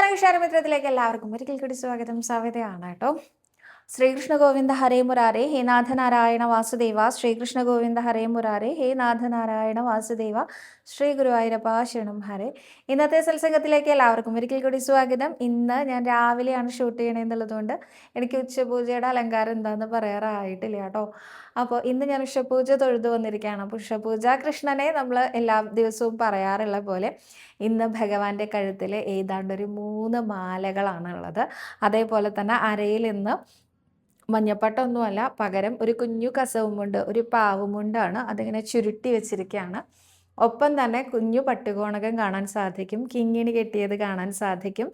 വായുഷാരമിത്രത്തിലേക്ക് എല്ലാവർക്കും ഒരിക്കൽ കൂടി സ്വാഗതം. സവിതയാണ് കേട്ടോ. ശ്രീകൃഷ്ണ ഗോവിന്ദ ഹരേ മുരാരേ ഹേ നാഥനാരായണ വാസുദേവ. ശ്രീകൃഷ്ണ ഗോവിന്ദ ഹരേ മുരാരേ ഹേ നാഥനാരായണ വാസുദേവ. ശ്രീ ഗുരുവായൂരപ്പ ശരണം ഹരേ. ഇന്നത്തെ സത്സംഗത്തിലേക്ക് എല്ലാവർക്കും ഒരിക്കൽ കൂടി സ്വാഗതം. ഇന്ന് ഞാൻ രാവിലെയാണ് ഷൂട്ട് ചെയ്യണമെന്നുള്ളതുകൊണ്ട് എനിക്ക് ഉച്ചപൂജയുടെ അലങ്കാരം എന്താണെന്ന് പറയാറായിട്ടില്ല കേട്ടോ. അപ്പോൾ ഇന്ന് ഞാൻ ഉഷപൂജ തൊഴുതു വന്നിരിക്കുകയാണ്. അപ്പോൾ ഉഷപൂജ കൃഷ്ണനെ നമ്മൾ എല്ലാ ദിവസവും പറയാറുള്ള പോലെ ഇന്ന് ഭഗവാന്റെ കഴുത്തിൽ ഏതാണ്ടൊരു 3 മാലകളാണുള്ളത്. അതേപോലെ തന്നെ അരയിൽ ഇന്ന് മഞ്ഞപ്പട്ടൊന്നുമല്ല, പകരം ഒരു കുഞ്ഞു കസവുമുണ്ട്, ഒരു പാവുമുണ്ടാണ്. അതിങ്ങനെ ചുരുട്ടി വെച്ചിരിക്കുകയാണ്. ഒപ്പം തന്നെ കുഞ്ഞു പട്ടുകോണകം കാണാൻ സാധിക്കും, കിങ്ങിണി കെട്ടിയത് കാണാൻ സാധിക്കും.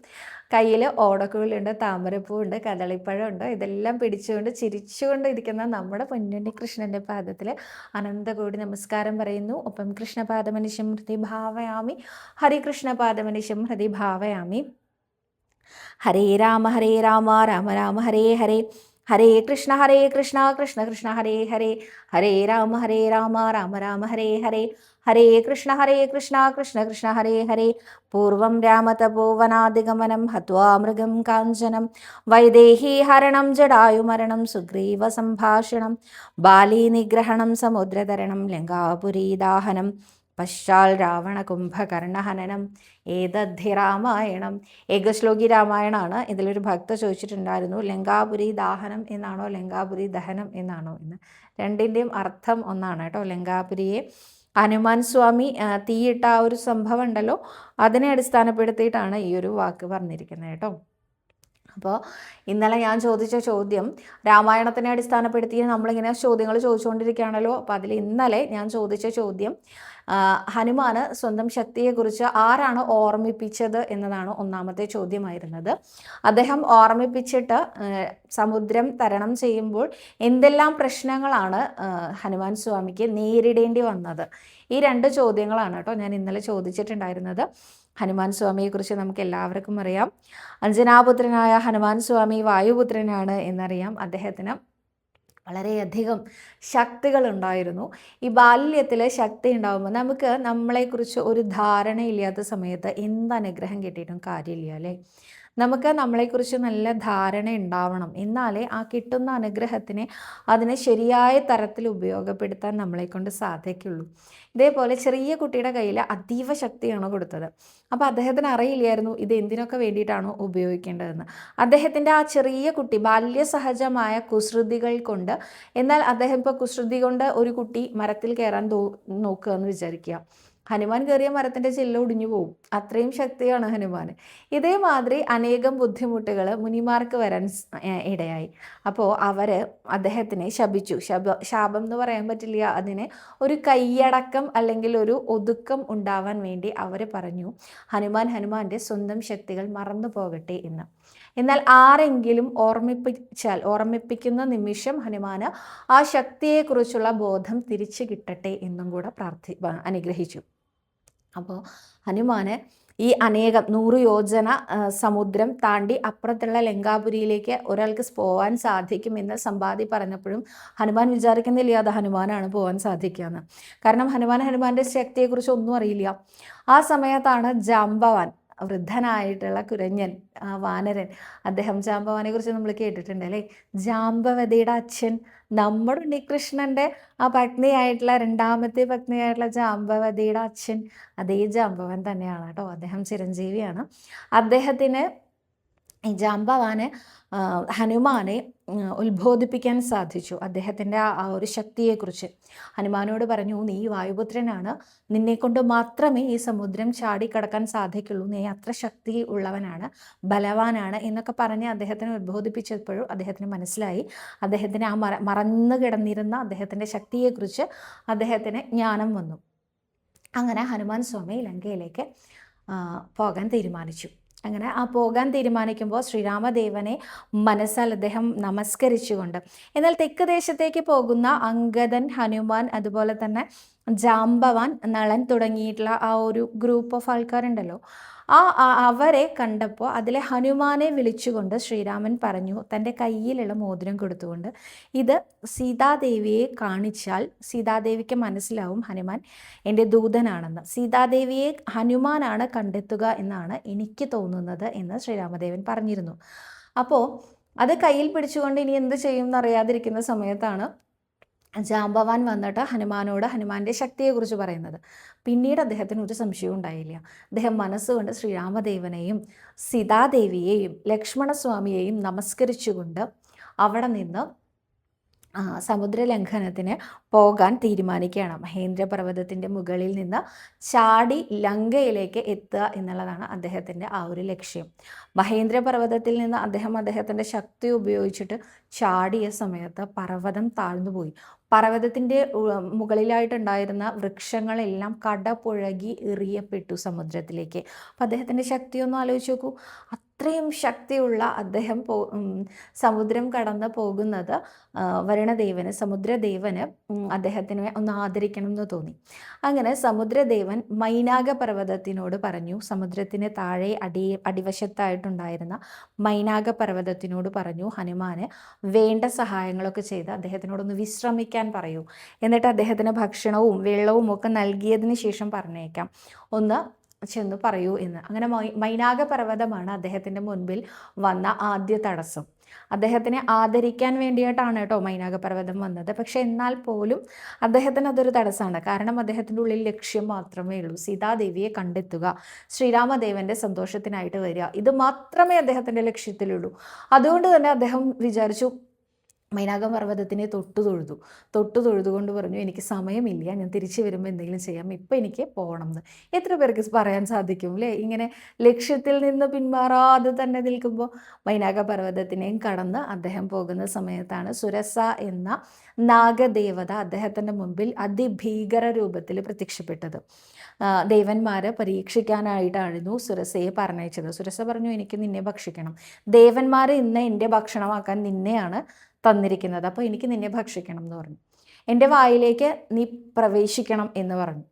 കയ്യിൽ ഓടക്കുഴലുണ്ട്, താമരപ്പൂവുണ്ട്, കദളിപ്പഴമുണ്ട്. ഇതെല്ലാം പിടിച്ചുകൊണ്ട് ചിരിച്ചുകൊണ്ട് ഇരിക്കുന്ന നമ്മുടെ പൊന്നുണ്ണി കൃഷ്ണൻ്റെ പാദത്തിൽ അനന്തകോടി നമസ്കാരം പറയുന്നു. ഒപ്പം കൃഷ്ണപാദമനിശം ഹൃദി ഭാവയാമി, ഹരികൃഷ്ണപാദമനിശം ഹൃദി ഭാവയാമി. ഹരേ രാമ രാമ രാമ ഹരേ ഹരേ, ഹരേ കൃഷ്ണ കൃഷ്ണ കൃഷ്ണ ഹരേ ഹരേ, ഹരേ രാമ രാമ രാമ ഹരേ ഹരേ, ഹരേ കൃഷ്ണ കൃഷ്ണ കൃഷ്ണ ഹരേ ഹരേ. പൂർവം രാമതപോവനാദിഗമനം ഹത്വാ മൃഗം കാഞ്ചനം, വൈദേഹി ഹരണം ജടായുമരണം, സുഗ്രീവ സംഭാഷണം, ബാലീ നിഗ്രഹണം, സമുദ്രതരണം, ലങ്കാപുരീദാഹനം, പശ്ചാൽ രാവണ കുംഭകർണഹനനം. ഏതദ്ധി രാമായണം. ഏകശ്ലോകി രാമായണമാണ്. ഇതിലൊരു ഭക്ത ചോദിച്ചിട്ടുണ്ടായിരുന്നു, ലങ്കാപുരി ദാഹനം എന്നാണോ ലങ്കാപുരി ദഹനം എന്നാണോ എന്ന്. രണ്ടിൻ്റെയും അർത്ഥം ഒന്നാണ് കേട്ടോ. ലങ്കാപുരിയെ ഹനുമാൻ സ്വാമി തീയിട്ട ആ ഒരു സംഭവം ഉണ്ടല്ലോ, അതിനെ അടിസ്ഥാനപ്പെടുത്തിയിട്ടാണ് ഈ ഒരു വാക്ക് പറഞ്ഞിരിക്കുന്നത് കേട്ടോ. അപ്പോൾ ഇന്നലെ ഞാൻ ചോദിച്ച ചോദ്യം രാമായണത്തിനെ അടിസ്ഥാനപ്പെടുത്തി നമ്മളിങ്ങനെ ചോദ്യങ്ങൾ ചോദിച്ചുകൊണ്ടിരിക്കുകയാണല്ലോ. അപ്പോൾ അതിൽ ഇന്നലെ ഞാൻ ചോദിച്ച ചോദ്യം ഹനുമാന് സ്വന്തം ശക്തിയെക്കുറിച്ച് ആരാണ് ഓർമ്മിപ്പിച്ചത് എന്നതാണ് ഒന്നാമത്തെ ചോദ്യമായിരുന്നത്. അദ്ദേഹം ഓർമ്മിപ്പിച്ചിട്ട് സമുദ്രം തരണം ചെയ്യുമ്പോൾ എന്തെല്ലാം പ്രശ്നങ്ങളാണ് ഹനുമാൻ സ്വാമിക്ക് നേരിടേണ്ടി വന്നത്. ഈ 2 ചോദ്യങ്ങളാണ് കേട്ടോ ഞാൻ ഇന്നലെ ചോദിച്ചിട്ടുണ്ടായിരുന്നത്. ഹനുമാൻ സ്വാമിയെക്കുറിച്ച് നമുക്ക് എല്ലാവർക്കും അറിയാം. അഞ്ജനാപുത്രനായ ഹനുമാൻ സ്വാമി വായുപുത്രനാണ് എന്നറിയാം. അദ്ദേഹത്തിന് വളരെയധികം ശക്തികളുണ്ടായിരുന്നു. ഈ ബാല്യത്തിൽ ശക്തി ഉണ്ടാകുമ്പോൾ നമുക്ക് നമ്മളെക്കുറിച്ച് ഒരു ധാരണയില്ലാത്ത സമയത്ത് എന്ത് അനുഗ്രഹം കിട്ടിയിട്ടും കാര്യമില്ല അല്ലേ. നമുക്ക് നമ്മളെക്കുറിച്ച് നല്ല ധാരണ ഉണ്ടാവണം, എന്നാലേ ആ കിട്ടുന്ന അനുഗ്രഹത്തിനെ അതിനെ ശരിയായ തരത്തിൽ ഉപയോഗപ്പെടുത്താൻ നമ്മളെക്കൊണ്ട് സാധിക്കുള്ളൂ. ഇതേപോലെ ചെറിയ കുട്ടിയുടെ കയ്യിൽ അതീവ ശക്തിയാണ് കൊടുത്തത്. അപ്പോൾ അദ്ദേഹത്തിന് അറിയില്ലായിരുന്നു ഇത് എന്തിനൊക്കെ വേണ്ടിയിട്ടാണോ ഉപയോഗിക്കേണ്ടതെന്ന്. അദ്ദേഹത്തിൻ്റെ ആ ചെറിയ കുട്ടി ബാല്യസഹജമായ കുസൃതികൾ കൊണ്ട്, എന്നാൽ അദ്ദേഹം ഇപ്പോൾ കുസൃതി കൊണ്ട് ഒരു കുട്ടി മരത്തിൽ കയറാൻ നോക്കുക എന്ന് വിചാരിക്കുക, ഹനുമാൻ കയറിയ മരത്തിൻ്റെ ചില്ല ഒടിഞ്ഞു പോകും. അത്രയും ശക്തിയാണ് ഹനുമാൻ. ഇതേമാതിരി അനേകം ബുദ്ധിമുട്ടുകൾ മുനിമാർക്ക് വരാൻ ഇടയായി. അപ്പോൾ അദ്ദേഹത്തിനെ ശപിച്ചു. ശാപം എന്ന് പറയാൻ പറ്റില്ല, അതിന് ഒരു കൈയടക്കം അല്ലെങ്കിൽ ഒരു ഒതുക്കം ഉണ്ടാവാൻ വേണ്ടി അവർ പറഞ്ഞു, ഹനുമാൻ്റെ സ്വന്തം ശക്തികൾ മറന്നു പോകട്ടെ എന്ന്. എന്നാൽ ആരെങ്കിലും ഓർമ്മിപ്പിക്കുന്ന നിമിഷം ഹനുമാന് ആ ശക്തിയെക്കുറിച്ചുള്ള ബോധം തിരിച്ചു കിട്ടട്ടെ എന്നും കൂടെ അനുഗ്രഹിച്ചു. അപ്പോൾ ഹനുമാന് ഈ അനേകം 100 യോജന സമുദ്രം താണ്ടി അപ്പുറത്തുള്ള ലങ്കാപുരിയിലേക്ക് ഒരാൾക്ക് പോകാൻ സാധിക്കുമെന്ന് സമ്പാദി പറഞ്ഞപ്പോഴും ഹനുമാൻ വിചാരിക്കുന്നില്ല അത് ഹനുമാനാണ് പോകാൻ സാധിക്കുകയെന്ന്. കാരണം ഹനുമാൻ്റെ ശക്തിയെക്കുറിച്ച് ഒന്നും അറിയില്ല. ആ സമയത്താണ് ജാംബവാൻ, വൃദ്ധനായിട്ടുള്ള കുരഞ്ഞൻ വാനരൻ, അദ്ദേഹം ജാംബവാനെ കുറിച്ച് നമ്മൾ കേട്ടിട്ടുണ്ട് അല്ലേ. ജാംബവതിയുടെ അച്ഛൻ നമ്മുടെ ഉണ്ണികൃഷ്ണൻ്റെ ആ പത്നിയായിട്ടുള്ള 2ാമത്തെ പത്നിയായിട്ടുള്ള ജാംബവതിയുടെ അച്ഛൻ അതേ ജാംബവൻ തന്നെയാണ് കേട്ടോ. അദ്ദേഹം ചിരഞ്ജീവിയാണ്. അദ്ദേഹത്തിന് ഈ ജാംബവാന് ഹനുമാനെ ഉത്ബോധിപ്പിക്കാൻ സാധിച്ചു. അദ്ദേഹത്തിൻ്റെ ആ ഒരു ശക്തിയെക്കുറിച്ച് ഹനുമാനോട് പറഞ്ഞു, നീ വായുപുത്രനാണ്, നിന്നെക്കൊണ്ട് മാത്രമേ ഈ സമുദ്രം ചാടിക്കടക്കാൻ സാധിക്കുള്ളൂ, നീ അത്ര ശക്തി ഉള്ളവനാണ്, ബലവാനാണ് എന്നൊക്കെ പറഞ്ഞ് അദ്ദേഹത്തിനെ ഉത്ബോധിപ്പിച്ചപ്പോഴും അദ്ദേഹത്തിന് മനസ്സിലായി, അദ്ദേഹത്തിന് ആ മറന്നു കിടന്നിരുന്ന അദ്ദേഹത്തിൻ്റെ ശക്തിയെക്കുറിച്ച് അദ്ദേഹത്തിന് ജ്ഞാനം വന്നു. അങ്ങനെ ഹനുമാൻ സ്വാമി ലങ്കയിലേക്ക് പോകാൻ തീരുമാനിച്ചു. അങ്ങനെ ആ പോകാൻ തീരുമാനിക്കുമ്പോൾ ശ്രീരാമദേവനെ മനസ്സാൽ അദ്ദേഹം നമസ്കരിച്ചുകൊണ്ട്, എന്നാൽ തെക്ക് ദേശത്തേക്ക് പോകുന്ന അംഗദൻ, ഹനുമാൻ, അതുപോലെ തന്നെ ജാംബവാൻ, നളൻ തുടങ്ങിയിട്ടുള്ള ആ ഒരു ഗ്രൂപ്പ് ഓഫ് ആൾക്കാരുണ്ടല്ലോ, അവരെ കണ്ടപ്പോൾ അതിലെ ഹനുമാനെ വിളിച്ചുകൊണ്ട് ശ്രീരാമൻ പറഞ്ഞു, തൻ്റെ കയ്യിലുള്ള മോതിരം കൊടുത്തുകൊണ്ട്, ഇത് സീതാദേവിയെ കാണിച്ചാൽ സീതാദേവിക്ക് മനസ്സിലാവും ഹനുമാൻ എൻ്റെ ദൂതനാണെന്ന്. സീതാദേവിയെ ഹനുമാനാണ് കണ്ടെത്തുക എന്നാണ് എനിക്ക് തോന്നുന്നത് എന്ന് ശ്രീരാമദേവൻ പറഞ്ഞിരുന്നു. അപ്പോൾ അത് കയ്യിൽ പിടിച്ചുകൊണ്ട് ഇനി എന്ത് ചെയ്യും എന്നറിയാതിരിക്കുന്ന സമയത്താണ് ജാംബവാൻ വന്നിട്ട് ഹനുമാനോട് ഹനുമാൻ്റെ ശക്തിയെക്കുറിച്ച് പറയുന്നത്. പിന്നീട് അദ്ദേഹത്തിന് ഒരു സംശയവും ഉണ്ടായില്ല. അദ്ദേഹം മനസ്സുകൊണ്ട് ശ്രീരാമദേവനെയും സീതാദേവിയെയും ലക്ഷ്മണസ്വാമിയെയും നമസ്കരിച്ചുകൊണ്ട് അവിടെ നിന്ന് സമുദ്രലംഘനത്തിന് പോകാൻ തീരുമാനിക്കുകയാണ്. മഹേന്ദ്രപർവ്വതത്തിൻ്റെ മുകളിൽ നിന്ന് ചാടി ലങ്കയിലേക്ക് എത്തുക എന്നുള്ളതാണ് അദ്ദേഹത്തിൻ്റെ ആ ഒരു ലക്ഷ്യം. മഹേന്ദ്രപർവ്വതത്തിൽ നിന്ന് അദ്ദേഹത്തിൻ്റെ ശക്തി ഉപയോഗിച്ചിട്ട് ചാടിയ സമയത്ത് പർവ്വതം താഴ്ന്നുപോയി. പർവ്വതത്തിൻ്റെ മുകളിലായിട്ടുണ്ടായിരുന്ന വൃക്ഷങ്ങളെല്ലാം കടപുഴകി എറിയപ്പെട്ടു സമുദ്രത്തിലേക്ക്. അപ്പം അദ്ദേഹത്തിൻ്റെ ശക്തിയൊന്നും ആലോചിച്ച് നോക്കൂ. അത്രയും ശക്തിയുള്ള അദ്ദേഹം സമുദ്രം കടന്ന് പോകുന്നത് വരുണദേവന്, സമുദ്രദേവന് അദ്ദേഹത്തിനെ ഒന്ന് ആദരിക്കണം എന്ന് തോന്നി. അങ്ങനെ സമുദ്രദേവൻ മൈനാക പർവ്വതത്തിനോട് പറഞ്ഞു, സമുദ്രത്തിന് താഴെ അടിവശത്തായിട്ടുണ്ടായിരുന്ന മൈനാക പർവ്വതത്തിനോട് പറഞ്ഞു, ഹനുമാന് വേണ്ട സഹായങ്ങളൊക്കെ ചെയ്ത് അദ്ദേഹത്തിനോടൊന്ന് വിശ്രമിക്കാൻ പറയൂ. എന്നിട്ട് അദ്ദേഹത്തിന് ഭക്ഷണവും വെള്ളവും ഒക്കെ നൽകിയതിന് ശേഷം പറഞ്ഞേക്കാം, ഒന്ന് ചെന്ന് പറയൂ എന്ന്. അങ്ങനെ മൈനാക പർവ്വതമാണ് അദ്ദേഹത്തിൻ്റെ മുൻപിൽ വന്ന ആദ്യ തടസ്സം. അദ്ദേഹത്തിനെ ആദരിക്കാൻ വേണ്ടിയിട്ടാണ് കേട്ടോ മൈനാക പർവ്വതം വന്നത്. പക്ഷെ എന്നാൽ പോലും അദ്ദേഹത്തിന് അതൊരു തടസ്സമാണ്. കാരണം അദ്ദേഹത്തിൻ്റെ ഉള്ളിൽ ലക്ഷ്യം മാത്രമേ ഉള്ളൂ, സീതാദേവിയെ കണ്ടെത്തുക, ശ്രീരാമദേവൻ്റെ സന്തോഷത്തിനായിട്ട് വരിക. ഇത് മാത്രമേ അദ്ദേഹത്തിൻ്റെ ലക്ഷ്യത്തിലുള്ളൂ. അതുകൊണ്ട് തന്നെ അദ്ദേഹം വിചാരിച്ചു, മൈനാക പർവ്വതത്തിനെ തൊട്ടു തൊഴുതുകൊണ്ട് പറഞ്ഞു, എനിക്ക് സമയമില്ല, ഞാൻ തിരിച്ചു വരുമ്പോൾ എന്തെങ്കിലും ചെയ്യാം, ഇപ്പം എനിക്ക് പോകണം എന്ന്. എത്ര പേർക്ക് പറയാൻ സാധിക്കും അല്ലേ? ഇങ്ങനെ ലക്ഷ്യത്തിൽ നിന്ന് പിന്മാറാതെ തന്നെ നിൽക്കുമ്പോൾ. മൈനാക പർവ്വതത്തിനെയും കടന്ന് അദ്ദേഹം പോകുന്ന സമയത്താണ് സുരസ എന്ന നാഗദേവത അദ്ദേഹത്തിൻ്റെ മുമ്പിൽ അതിഭീകര രൂപത്തിൽ പ്രത്യക്ഷപ്പെട്ടത്. ദേവന്മാരെ പരീക്ഷിക്കാനായിട്ടായിരുന്നു സുരസയെ പറഞ്ഞയച്ചത്. സുരസ പറഞ്ഞു, എനിക്ക് നിന്നെ ഭക്ഷിക്കണം, ദേവന്മാർ ഇന്ന് എൻ്റെ ഭക്ഷണമാക്കാൻ നിന്നെയാണ് തന്നിരിക്കുന്നത്, അപ്പോൾ എനിക്ക് നിന്നെ ഭക്ഷിക്കണം എന്ന് പറഞ്ഞു. എൻ്റെ വായിലേക്ക് നീ പ്രവേശിക്കണം എന്ന് പറഞ്ഞു.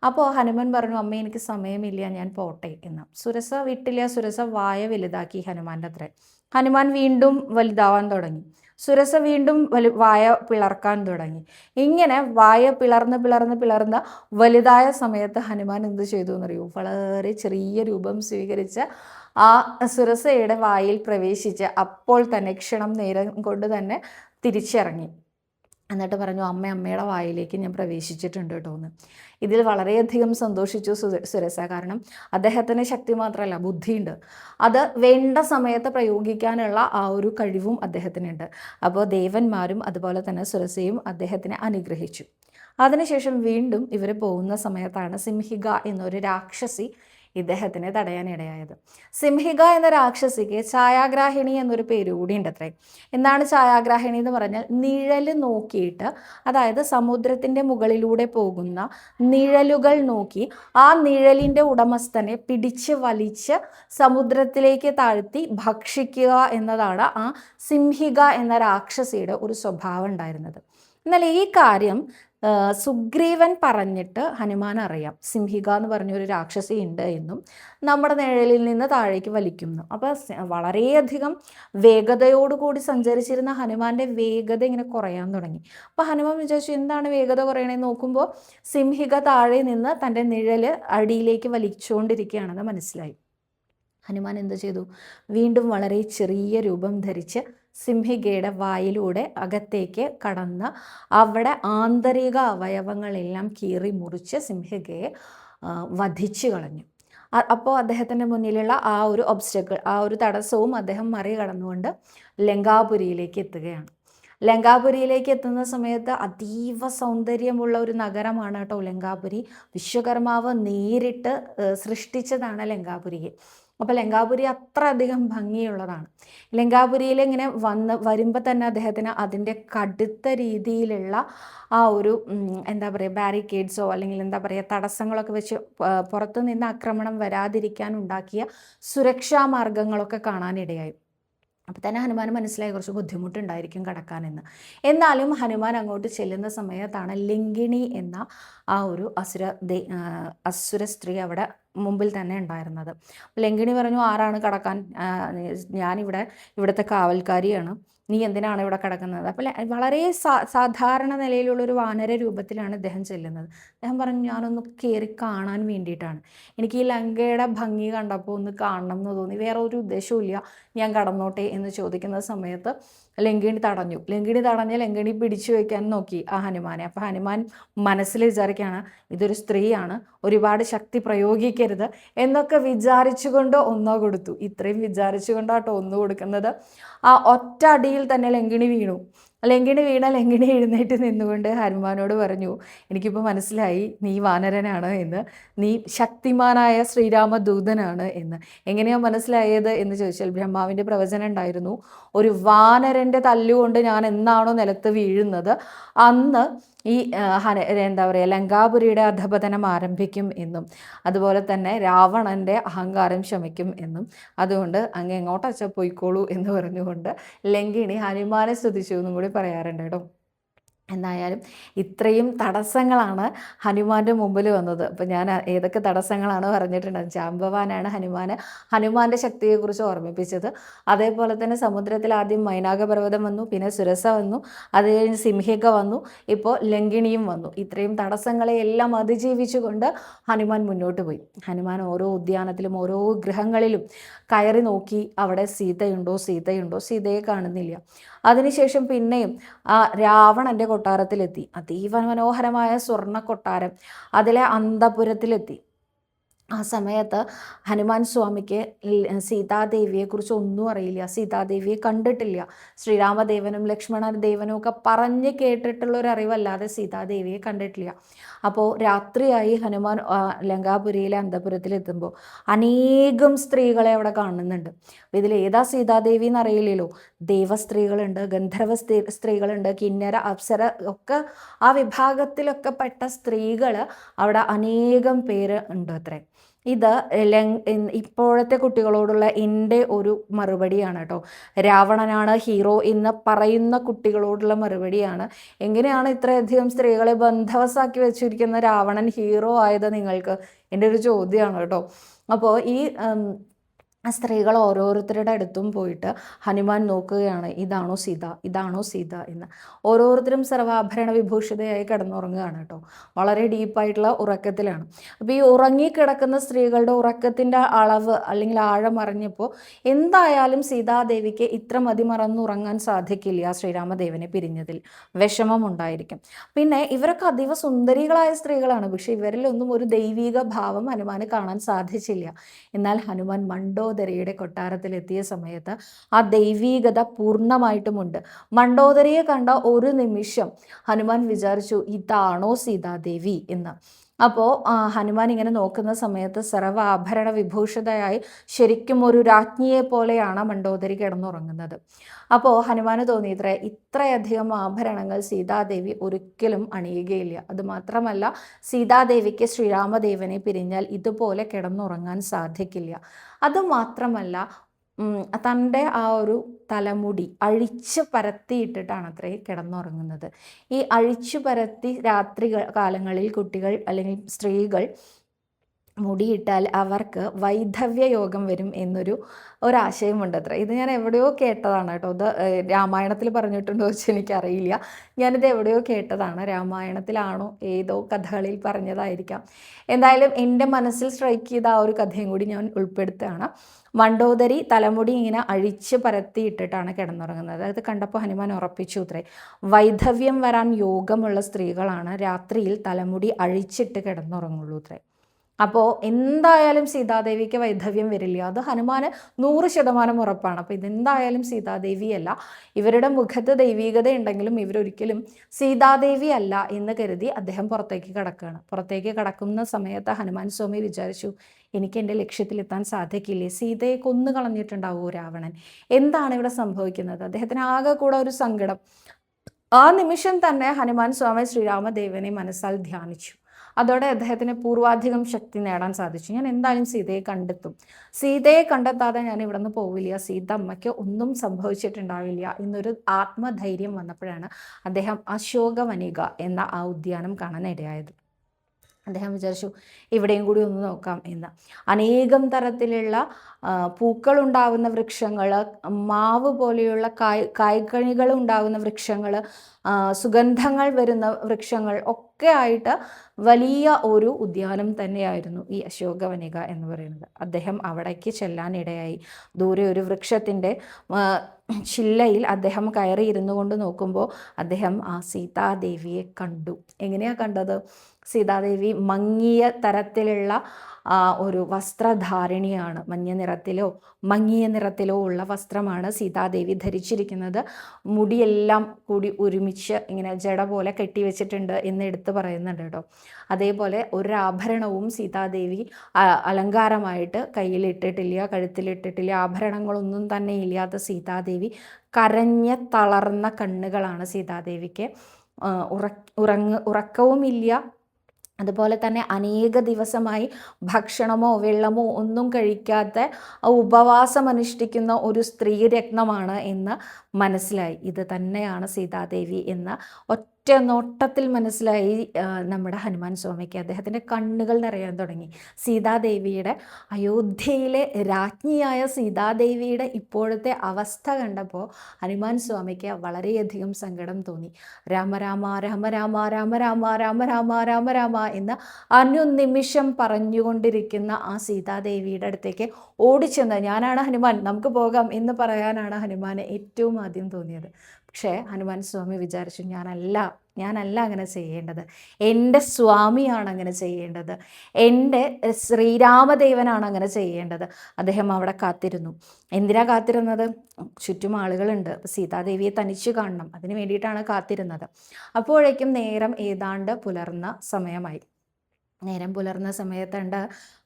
അപ്പോൾ ഹനുമാൻ പറഞ്ഞു, അമ്മ എനിക്ക് സമയമില്ല, ഞാൻ പോട്ടെ എന്ന്. സുരസ വിട്ടില്ല. സുരസ വായ വലുതാക്കി ഹനുമാൻ്റെ അത്ര. ഹനുമാൻ വീണ്ടും വലുതാവാൻ തുടങ്ങി. സുരസ വീണ്ടും വായ പിളർക്കാൻ തുടങ്ങി. ഇങ്ങനെ വായ പിളർന്ന് വലുതായ സമയത്ത് ഹനുമാൻ എന്ത് ചെയ്തു എന്നറിയൂ? വളരെ ചെറിയ രൂപം സ്വീകരിച്ച് ആ സുരസയുടെ വായിൽ പ്രവേശിച്ച് അപ്പോൾ തന്നെ ക്ഷണം നേരം കൊണ്ട് തന്നെ തിരിച്ചിറങ്ങി. എന്നിട്ട് പറഞ്ഞു, അമ്മയുടെ വായിലേക്ക് ഞാൻ പ്രവേശിച്ചിട്ടുണ്ട് കേട്ടോ എന്ന്. ഇതിൽ വളരെയധികം സന്തോഷിച്ചു സുരസ. കാരണം അദ്ദേഹത്തിന് ശക്തി മാത്രമല്ല, ബുദ്ധിയുണ്ട്. അത് വേണ്ട സമയത്ത് പ്രയോഗിക്കാനുള്ള ആ ഒരു കഴിവും അദ്ദേഹത്തിനുണ്ട്. അപ്പോൾ ദേവന്മാരും അതുപോലെ തന്നെ സുരസയും അദ്ദേഹത്തിനെ അനുഗ്രഹിച്ചു. അതിനുശേഷം വീണ്ടും ഇവർ പോകുന്ന സമയത്താണ് സിംഹിക എന്നൊരു രാക്ഷസി ഇദ്ദേഹത്തിനെ തടയാനിടയായത്. സിംഹിക എന്ന രാക്ഷസിക്ക് ഛായാഗ്രാഹിണി എന്നൊരു പേര് കൂടി ഉണ്ട് അത്രേ. എന്താണ് ഛായാഗ്രാഹിണി എന്ന് പറഞ്ഞാൽ? നിഴൽ നോക്കിയിട്ട്, അതായത് സമുദ്രത്തിൻ്റെ മുകളിലൂടെ പോകുന്ന നിഴലുകൾ നോക്കി ആ നിഴലിൻ്റെ ഉടമസ്ഥനെ പിടിച്ച് വലിച്ച് സമുദ്രത്തിലേക്ക് താഴ്ത്തി ഭക്ഷിക്കുക എന്നതാണ് ആ സിംഹിക എന്ന രാക്ഷസിയുടെ ഒരു സ്വഭാവം ഉണ്ടായിരുന്നത്. എന്നാൽ ഈ കാര്യം സുഗ്രീവൻ പറഞ്ഞിട്ട് ഹനുമാൻ അറിയാം, സിംഹിക എന്ന് പറഞ്ഞൊരു രാക്ഷസി ഉണ്ട് എന്നും നമ്മുടെ നിഴലിൽ നിന്ന് താഴേക്ക് വലിക്കുന്നു. അപ്പോൾ വളരെയധികം വേഗതയോടുകൂടി സഞ്ചരിച്ചിരുന്ന ഹനുമാന്റെ വേഗത ഇങ്ങനെ കുറയാൻ തുടങ്ങി. അപ്പോൾ ഹനുമാൻ വിചാരിച്ചു, എന്താണ് വേഗത കുറയണേന്ന് നോക്കുമ്പോൾ സിംഹിക താഴെ നിന്ന് തൻ്റെ നിഴൽ അടിയിലേക്ക് വലിച്ചുകൊണ്ടിരിക്കുകയാണെന്ന് മനസ്സിലായി. ഹനുമാൻ എന്ത് ചെയ്തു? വീണ്ടും വളരെ ചെറിയ രൂപം ധരിച്ച് സിംഹികയുടെ വായിലൂടെ അകത്തേക്ക് കടന്ന് അവിടെ ആന്തരിക അവയവങ്ങളെല്ലാം കീറി മുറിച്ച് സിംഹികയെ വധിച്ചു കളഞ്ഞു. അപ്പോൾ അദ്ദേഹത്തിൻ്റെ മുന്നിലുള്ള ആ ഒരു ഒബ്സ്റ്റക്കിൾ, ആ ഒരു തടസ്സവും അദ്ദേഹം മറികടന്നുകൊണ്ട് ലങ്കാപുരിയിലേക്ക് എത്തുകയാണ്. ലങ്കാപുരിയിലേക്ക് എത്തുന്ന സമയത്ത് അതീവ സൗന്ദര്യമുള്ള ഒരു നഗരമാണ് കേട്ടോ ലങ്കാപുരി. വിശ്വകർമാവ് നേരിട്ട് സൃഷ്ടിച്ചതാണ് ലങ്കാപുരിയെ. അപ്പോൾ ലങ്കാപുരി അത്ര അധികം ഭംഗിയുള്ളതാണ്. ലങ്കാപുരിയിൽ ഇങ്ങനെ വരുമ്പോൾ തന്നെ അദ്ദേഹത്തിന് അതിൻ്റെ കടുത്ത രീതിയിലുള്ള ആ ഒരു എന്താ പറയുക, ബാരിക്കേഡ്സോ അല്ലെങ്കിൽ എന്താ പറയുക തടസ്സങ്ങളൊക്കെ വെച്ച് പുറത്തു നിന്ന് ആക്രമണം വരാതിരിക്കാൻ ഉണ്ടാക്കിയ സുരക്ഷാ മാർഗങ്ങളൊക്കെ കാണാനിടയായി. അപ്പോൾ തന്നെ ഹനുമാൻ മനസ്സിലായി കുറച്ച് ബുദ്ധിമുട്ടുണ്ടായിരിക്കും കടക്കാനെന്ന്. എന്നാലും ഹനുമാൻ അങ്ങോട്ട് ചെല്ലുന്ന സമയത്താണ് ലങ്കിണി എന്ന ആ ഒരു അസുര സ്ത്രീ അവിടെ മുമ്പിൽ തന്നെ ഉണ്ടായിരുന്നത്. ലങ്കിണി പറഞ്ഞു, ആരാണ് കടക്കാൻ, ഇവിടുത്തെ കാവൽക്കാരിയാണ്, നീ എന്തിനാണ് ഇവിടെ കിടക്കുന്നത്? അപ്പോൾ വളരെ സാധാരണ നിലയിലുള്ളൊരു വാനര രൂപത്തിലാണ് ഇദ്ദേഹം ചെല്ലുന്നത്. അദ്ദേഹം പറഞ്ഞു, ഞാനൊന്ന് കയറി കാണാൻ വേണ്ടിയിട്ടാണ്, എനിക്ക് ഈ ലങ്കയുടെ ഭംഗി കണ്ടപ്പോൾ ഒന്ന് കാണണം എന്ന് തോന്നി, വേറെ ഒരു ഉദ്ദേശവും ഇല്ല, ഞാൻ കടന്നോട്ടെ എന്ന് ചോദിക്കുന്ന സമയത്ത് ലങ്കിണി തടഞ്ഞു. ലങ്കിണി പിടിച്ചു വയ്ക്കാൻ നോക്കി ആ ഹനുമാനെ. അപ്പോൾ ഹനുമാൻ മനസ്സിൽ വിചാരിക്കുകയാണ്, ഇതൊരു സ്ത്രീയാണ്, ഒരുപാട് ശക്തി പ്രയോഗിക്കരുത് എന്നൊക്കെ വിചാരിച്ചുകൊണ്ട് ഒന്നോ കൊടുത്തു. ഇത്രയും വിചാരിച്ചുകൊണ്ടാട്ടോ ഒന്ന് കൊടുക്കുന്നത്. ആ ഒറ്റ അടിയിൽ തന്നെ ലങ്കിണി വീണു. ലങ്കിണി എഴുന്നേറ്റ് നിന്നുകൊണ്ട് ഹനുമാനോട് പറഞ്ഞു, എനിക്കിപ്പോൾ മനസ്സിലായി നീ വാനരനാണ് എന്ന്, നീ ശക്തിമാനായ ശ്രീരാമദൂതനാണ് എന്ന്. എങ്ങനെയാണ് മനസ്സിലായത് എന്ന് ചോദിച്ചാൽ, ബ്രഹ്മാവിൻ്റെ പ്രവചനം ഉണ്ടായിരുന്നു, ഒരു വാനരൻ്റെ തല്ലുകൊണ്ട് ഞാൻ എന്നാണോ നിലത്ത് വീഴുന്നത് അന്ന് ഈ എന്താ പറയുക, ലങ്കാപുരിയുടെ അധപതനം ആരംഭിക്കും എന്നും, അതുപോലെ തന്നെ രാവണൻ്റെ അഹങ്കാരം ശമിക്കും എന്നും, അതുകൊണ്ട് അങ്ങ് എങ്ങോട്ടച്ച പോയിക്കോളൂ എന്ന് പറഞ്ഞുകൊണ്ട് ലങ്കിണി ഹനുമാനെ സ്തുതിച്ചു എന്നും കൂടി പറയാറുണ്ട് കേട്ടോ. എന്തായാലും ഇത്രയും തടസ്സങ്ങളാണ് ഹനുമാൻ്റെ മുമ്പിൽ വന്നത്. അപ്പോൾ ഞാൻ ഏതൊക്കെ തടസ്സങ്ങളാണ് പറഞ്ഞിട്ടുണ്ട്. ജാമ്പവാനാണ് ഹനുമാൻ്റെ ശക്തിയെക്കുറിച്ച് ഓർമ്മിപ്പിച്ചത്. അതേപോലെ തന്നെ സമുദ്രത്തിൽ ആദ്യം മൈനാകപർവ്വതം വന്നു, പിന്നെ സുരസ വന്നു, അത് കഴിഞ്ഞ് സിംഹിക വന്നു, ഇപ്പോൾ ലങ്കിണിയും വന്നു. ഇത്രയും തടസ്സങ്ങളെ എല്ലാം അതിജീവിച്ചുകൊണ്ട് ഹനുമാൻ മുന്നോട്ട് പോയി. ഹനുമാൻ ഓരോ ഉദ്യാനത്തിലും ഓരോ ഗൃഹങ്ങളിലും കയറി നോക്കി, അവിടെ സീതയുണ്ടോ, സീതയെ കാണുന്നില്ല. അതിനുശേഷം പിന്നെയും ആ രാവണൻ്റെ കൊട്ടാരത്തിലെത്തി, അതീവ മനോഹരമായ സ്വർണ്ണ കൊട്ടാരം, അതിലെ അന്തപുരത്തിലെത്തി. ആ സമയത്ത് ഹനുമാൻ സ്വാമിക്ക് സീതാദേവിയെക്കുറിച്ച് ഒന്നും അറിയില്ല, സീതാദേവിയെ കണ്ടിട്ടില്ല. ശ്രീരാമദേവനും ലക്ഷ്മണദേവനും ഒക്കെ പറഞ്ഞ് കേട്ടിട്ടുള്ളൊരറിവല്ലാതെ സീതാദേവിയെ കണ്ടിട്ടില്ല. അപ്പോൾ രാത്രിയായി ഹനുമാൻ ലങ്കാപുരിയിലെ അന്തപുരത്തിലെത്തുമ്പോൾ അനേകം സ്ത്രീകളെ അവിടെ കാണുന്നുണ്ട്. ഇതിൽ ഏതാ സീതാദേവി എന്നറിയില്ലല്ലോ. ദേവസ്ത്രീകളുണ്ട്, ഗന്ധർവ സ്ത്രീകളുണ്ട്, കിന്നര, അപ്സര ഒക്കെ ആ വിഭാഗത്തിലൊക്കെ പെട്ട സ്ത്രീകൾ അവിടെ അനേകം പേര് ഉണ്ട് അത്രേ. ഇത് ഇപ്പോഴത്തെ കുട്ടികളോടുള്ള എൻ്റെ ഒരു മറുപടിയാണ് കേട്ടോ. രാവണനാണ് ഹീറോ എന്ന് പറയുന്ന കുട്ടികളോടുള്ള മറുപടിയാണ്. എങ്ങനെയാണ് ഇത്രയധികം സ്ത്രീകളെ ബന്ധവസാക്കി വെച്ചിരിക്കുന്ന രാവണൻ ഹീറോ ആയത് നിങ്ങൾക്ക്? എൻ്റെ ഒരു ചോദ്യമാണ് കേട്ടോ. അപ്പോൾ ഈ സ്ത്രീകൾ ഓരോരുത്തരുടെ അടുത്തും പോയിട്ട് ഹനുമാൻ നോക്കുകയാണ്, ഇതാണോ സീത എന്ന്. ഓരോരുത്തരും സർവാഭരണ വിഭൂഷിതയായി കിടന്നുറങ്ങുകയാണ് കേട്ടോ. വളരെ ഡീപ്പായിട്ടുള്ള ഉറക്കത്തിലാണ്. അപ്പോൾ ഈ ഉറങ്ങിക്കിടക്കുന്ന സ്ത്രീകളുടെ ഉറക്കത്തിൻ്റെ അളവ് അല്ലെങ്കിൽ ആഴം അറിഞ്ഞപ്പോൾ എന്തായാലും സീതാദേവിക്ക് ഇത്ര മതിമറന്നുറങ്ങാൻ സാധിക്കില്ല. ശ്രീരാമദേവനെ പിരിഞ്ഞതിൽ വിഷമമുണ്ടായിരിക്കും. പിന്നെ ഇവരൊക്കെ അതീവ സുന്ദരികളായ സ്ത്രീകളാണ്, പക്ഷെ ഇവരിലൊന്നും ഒരു ദൈവിക ഭാവം ഹനുമാന് കാണാൻ സാധിച്ചില്ല. എന്നാൽ ഹനുമാൻ മണ്ഡോദരിയുടെ കൊട്ടാരത്തിലെത്തിയ സമയത്ത് ആ ദൈവീകത പൂർണ്ണമായിട്ടുമുണ്ട്. മണ്ഡോദരിയെ കണ്ട ഒരു നിമിഷം ഹനുമാൻ വിചാരിച്ചു, ഇതാണോ സീതാദേവി എന്ന്. അപ്പോൾ ഹനുമാൻ ഇങ്ങനെ നോക്കുന്ന സമയത്ത് സർവാഭരണ വിഭൂഷിതയായി ശരിക്കും ഒരു രാജ്ഞിയെ പോലെയാണ് മണ്ഡോദരി കിടന്നുറങ്ങുന്നത്. അപ്പോൾ ഹനുമാന് തോന്നി, ഇത്രയധികം ആഭരണങ്ങൾ സീതാദേവി ഒരിക്കലും അണിയുകയില്ല. അതുമാത്രമല്ല, സീതാദേവിക്ക് ശ്രീരാമദേവനെ പിരിഞ്ഞാൽ ഇതുപോലെ കിടന്നുറങ്ങാൻ സാധിക്കില്ല. അതുമാത്രമല്ല, തൻ്റെ ആ ഒരു തലമുടി അഴിച്ചു പരത്തിയിട്ടിട്ടാണ് അത്രേ കിടന്നുറങ്ങുന്നത്. ഈ അഴിച്ചു പരത്തി രാത്രി കാലങ്ങളിൽ കുട്ടികൾ അല്ലെങ്കിൽ സ്ത്രീകൾ മുടിയിട്ടാൽ അവർക്ക് വൈധവ്യ യോഗം വരും ഒരാശയമുണ്ട് അത്ര. ഇത് ഞാൻ എവിടെയോ കേട്ടതാണ് കേട്ടോ. ഇത് രാമായണത്തിൽ പറഞ്ഞിട്ടുണ്ടോ വെച്ച് എനിക്കറിയില്ല. ഞാനിത് എവിടെയോ കേട്ടതാണ്. രാമായണത്തിലാണോ ഏതോ കഥകളിൽ പറഞ്ഞതായിരിക്കാം. എന്തായാലും എൻ്റെ മനസ്സിൽ സ്ട്രൈക്ക് ചെയ്ത ആ ഒരു കഥയും കൂടി ഞാൻ ഉൾപ്പെടുത്തുകയാണ്. മണ്ഡോദരി തലമുടി ഇങ്ങനെ അഴിച്ച് പരത്തിയിട്ടിട്ടാണ് കിടന്നുറങ്ങുന്നത്. അത് കണ്ടപ്പോൾ ഹനുമാൻ ഉറപ്പിച്ചു അത്രേ, വൈധവ്യം വരാൻ യോഗമുള്ള സ്ത്രീകളാണ് രാത്രിയിൽ തലമുടി അഴിച്ചിട്ട് കിടന്നുറങ്ങുള്ളൂ അത്രേ. അപ്പോൾ എന്തായാലും സീതാദേവിക്ക് വൈധവ്യം വരില്ല. അത് ഹനുമാന് 100% ഉറപ്പാണ്. അപ്പോൾ ഇതെന്തായാലും സീതാദേവിയല്ല. ഇവരുടെ മുഖത്ത് ദൈവീകത ഉണ്ടെങ്കിലും ഇവരൊരിക്കലും സീതാദേവി അല്ല എന്ന് കരുതി അദ്ദേഹം പുറത്തേക്ക് കടക്കുകയാണ്. പുറത്തേക്ക് കടക്കുന്ന സമയത്ത് ഹനുമാൻ സ്വാമി വിചാരിച്ചു, എനിക്ക് എൻ്റെ ലക്ഷ്യത്തിലെത്താൻ സാധിക്കില്ലേ? സീതയെ കൊന്നു കളഞ്ഞിട്ടുണ്ടാവുമോ രാവണൻ? എന്താണ് ഇവിടെ സംഭവിക്കുന്നത്? അദ്ദേഹത്തിന് ആകെ കൂടെ ഒരു സങ്കടം. ആ നിമിഷം തന്നെ ഹനുമാൻ സ്വാമി ശ്രീരാമദേവനെ മനസ്സാൽ ധ്യാനിച്ചു. അതോടെ അദ്ദേഹത്തിന് പൂർവാധികം ശക്തി നേടാൻ സാധിച്ചു. ഞാൻ എന്തായാലും സീതയെ കണ്ടെത്തും, സീതയെ കണ്ടെത്താതെ ഞാൻ ഇവിടെ നിന്ന് പോവില്ല, സീത അമ്മയ്ക്ക് ഒന്നും സംഭവിച്ചിട്ടുണ്ടാവില്ല എന്നൊരു ആത്മധൈര്യം വന്നപ്പോഴാണ് അദ്ദേഹം അശോകവനിക എന്ന ആ ഉദ്യാനം കാണാൻ ഇടയായത്. അദ്ദേഹം വിചാരിച്ചു ഇവിടെയും കൂടി ഒന്ന് നോക്കാം എന്ന്. അനേകം തരത്തിലുള്ള പൂക്കളുണ്ടാവുന്ന വൃക്ഷങ്ങൾ, മാവ് പോലെയുള്ള കായ്കനികൾ ഉണ്ടാകുന്ന വൃക്ഷങ്ങൾ, സുഗന്ധങ്ങൾ വരുന്ന വൃക്ഷങ്ങൾ ഒക്കെ ആയിട്ട് വലിയ ഒരു ഉദ്യാനം തന്നെയായിരുന്നു ഈ അശോകവനിക എന്ന് പറയുന്നത്. അദ്ദേഹം അവിടേക്ക് ചെല്ലാനിടയായി. ദൂരെ ഒരു വൃക്ഷത്തിൻ്റെ ചില്ലയിൽ അദ്ദേഹം കയറി ഇരുന്നു കൊണ്ട് നോക്കുമ്പോൾ അദ്ദേഹം ആ സീതാദേവിയെ കണ്ടു. എങ്ങനെയാണ് കണ്ടത്? സീതാദേവി മങ്ങിയ തരത്തിലുള്ള ഒരു വസ്ത്രധാരിണിയാണ്. മഞ്ഞ നിറത്തിലോ മങ്ങിയ നിറത്തിലോ ഉള്ള വസ്ത്രമാണ് സീതാദേവി ധരിച്ചിരിക്കുന്നത്. മുടിയെല്ലാം കൂടി ഒരുമിച്ച് ഇങ്ങനെ ജട പോലെ കെട്ടിവെച്ചിട്ടുണ്ട് എന്ന് എടുത്ത് പറയുന്നുണ്ട് കേട്ടോ. അതേപോലെ ഒരാഭരണവും സീതാദേവി അലങ്കാരമായിട്ട് കയ്യിലിട്ടിട്ടില്ല, കഴുത്തിലിട്ടിട്ടില്ല. ആഭരണങ്ങളൊന്നും തന്നെ ഇല്ലാത്ത സീതാദേവി കരഞ്ഞ തളർന്ന കണ്ണുകളാണ് സീതാദേവിക്ക്. ഉറക്കവുമില്ല. അതുപോലെ തന്നെ അനേക ദിവസമായി ഭക്ഷണമോ വെള്ളമോ ഒന്നും കഴിക്കാത്ത ഉപവാസം അനുഷ്ഠിക്കുന്ന ഒരു സ്ത്രീ രത്നമാണ് എന്ന് മനസ്സിലായി. ഇത് തന്നെയാണ് സീതാദേവി എന്ന് ഒറ്റ നോട്ടത്തിൽ മനസ്സിലായി നമ്മുടെ ഹനുമാൻ സ്വാമിക്ക്. അദ്ദേഹത്തിൻ്റെ കണ്ണുകൾ നിറയാൻ തുടങ്ങി. സീതാദേവിയുടെ, അയോധ്യയിലെ രാജ്ഞിയായ സീതാദേവിയുടെ ഇപ്പോഴത്തെ അവസ്ഥ കണ്ടപ്പോൾ ഹനുമാൻ സ്വാമിക്ക് വളരെയധികം സങ്കടം തോന്നി. രാമ രാമ രാമ രാമ രാമ രാമ രാമ രാമ രാമ രാമ എന്ന് അനുനിമിഷം പറഞ്ഞുകൊണ്ടിരിക്കുന്ന ആ സീതാദേവിയുടെ അടുത്തേക്ക് ഓടിച്ചെന്ന് ഞാനാണ് ഹനുമാൻ, നമുക്ക് പോകാം എന്ന് പറയാനാണ് ഹനുമാന് ഏറ്റവും ആദ്യം തോന്നിയത്. പക്ഷേ ഹനുമാൻ സ്വാമി വിചാരിച്ചു, ഞാനല്ല അങ്ങനെ ചെയ്യേണ്ടത്, എൻ്റെ സ്വാമിയാണ് അങ്ങനെ ചെയ്യേണ്ടത്, എൻ്റെ ശ്രീരാമദേവനാണ് അങ്ങനെ ചെയ്യേണ്ടത്. അദ്ദേഹം അവിടെ കാത്തിരുന്നു. എന്തിനാ കാത്തിരുന്നത്? ചുറ്റും ആളുകളുണ്ട്, സീതാദേവിയെ തനിച്ചു കാണണം, അതിന് വേണ്ടിയിട്ടാണ് കാത്തിരുന്നത്. അപ്പോഴേക്കും നേരം ഏതാണ്ട് പുലർന്ന സമയമായി. നേരം പുലർന്ന സമയത്തുണ്ട്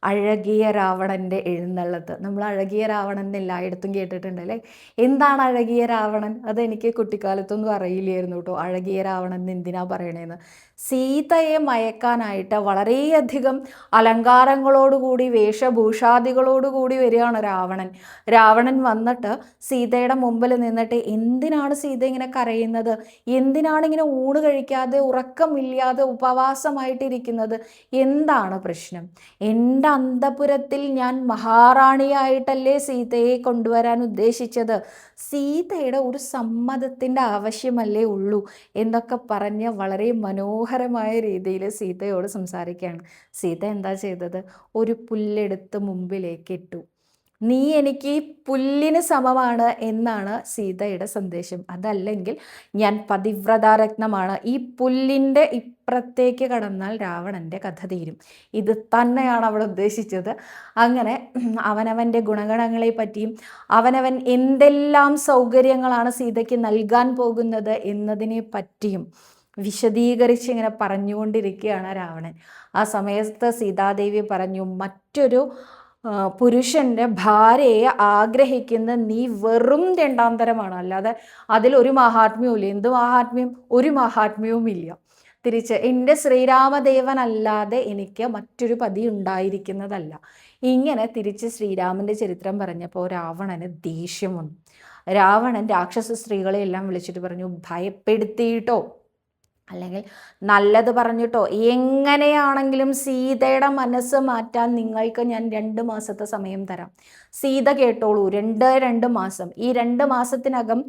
അഴകിയ രാവണൻ്റെ എഴുന്നള്ളത്ത്. നമ്മൾ അഴകിയ രാവണൻ എല്ലായിടത്തും കേട്ടിട്ടുണ്ട് അല്ലേ? എന്താണ് അഴകിയ രാവണൻ? അതെനിക്ക് കുട്ടിക്കാലത്തൊന്നും അറിയില്ലായിരുന്നു കേട്ടോ. അഴകിയ രാവണൻ എന്തിനാ പറയണേന്ന്. സീതയെ മയക്കാനായിട്ട് വളരെയധികം അലങ്കാരങ്ങളോടുകൂടി വേഷഭൂഷാദികളോടുകൂടി വരികയാണ് രാവണൻ. രാവണൻ വന്നിട്ട് സീതയുടെ മുമ്പിൽ നിന്നിട്ട് എന്തിനാണ് സീത ഇങ്ങനെ കരയുന്നത്, എന്തിനാണ് ഇങ്ങനെ ഊണ് കഴിക്കാതെ ഉറക്കമില്ലാതെ ഉപവാസമായിട്ടിരിക്കുന്നത്, എന്താണ് പ്രശ്നം? എൻ്റെ അന്തപുരത്തിൽ ഞാൻ മഹാറാണിയായിട്ടല്ലേ സീതയെ കൊണ്ടുവരാൻ ഉദ്ദേശിച്ചത്, സീതയുടെ ഒരു സമ്മതത്തിൻ്റെ ആവശ്യമല്ലേ ഉള്ളൂ എന്നൊക്കെ പറഞ്ഞ് വളരെ മനോഹരമായ രീതിയിൽ സീതയോട് സംസാരിക്കുകയാണ്. സീത എന്താ ചെയ്തത്? ഒരു പുല്ലെടുത്ത് മുമ്പിലേക്ക് ഇട്ടു. നീ എനിക്ക് പുല്ലിന് സമമാണ് എന്നാണ് സീതയുടെ സന്ദേശം. അതല്ലെങ്കിൽ ഞാൻ പതിവ്രതാരത്നമാണ്. ഈ പുല്ലിൻ്റെ ഇപ്പുറത്തേക്ക് കടന്നാൽ രാവണൻ്റെ കഥ തീരും. ഇത് തന്നെയാണ് അവൾ ഉദ്ദേശിച്ചത്. അങ്ങനെ അവനവൻ്റെ ഗുണഗണങ്ങളെ പറ്റിയും അവനവൻ എന്തെല്ലാം സൗകര്യങ്ങളാണ് സീതയ്ക്ക് നൽകാൻ പോകുന്നത് എന്നതിനെ പറ്റിയും വിശദീകരിച്ച് ഇങ്ങനെ പറഞ്ഞുകൊണ്ടിരിക്കുകയാണ് രാവണൻ. ആ സമയത്ത് സീതാദേവി പറഞ്ഞു, മറ്റൊരു പുരുഷൻ്റെ ഭാര്യയെ ആഗ്രഹിക്കുന്ന നീ വെറും രണ്ടാം തരമാണ്, അല്ലാതെ അതിലൊരു മഹാത്മ്യവും ഇല്ല. എന്ത് മഹാത്മ്യം? ഒരു മഹാത്മ്യവും ഇല്ല. തിരിച്ച് എൻ്റെ ശ്രീരാമദേവനല്ലാതെ എനിക്ക് മറ്റൊരു പതി ഉണ്ടായിരിക്കുന്നതല്ല. ഇങ്ങനെ തിരിച്ച് ശ്രീരാമൻ്റെ ചരിത്രം പറഞ്ഞപ്പോൾ രാവണന് ദേഷ്യം വന്നു. രാവണൻ രാക്ഷസ സ്ത്രീകളെ എല്ലാം വിളിച്ചിട്ട് പറഞ്ഞു, ഭയപ്പെടുത്തിയിട്ടോ അല്ലെങ്കിൽ നല്ലത് പറഞ്ഞിട്ടോ എങ്ങനെയാണെങ്കിലും സീതയുടെ മനസ്സ് മാറ്റാൻ നിങ്ങൾക്ക് ഞാൻ 2 മാസത്തെ സമയം തരാം. സീത കേട്ടോളൂ, 2 മാസം. ഈ 2 മാസത്തിനകം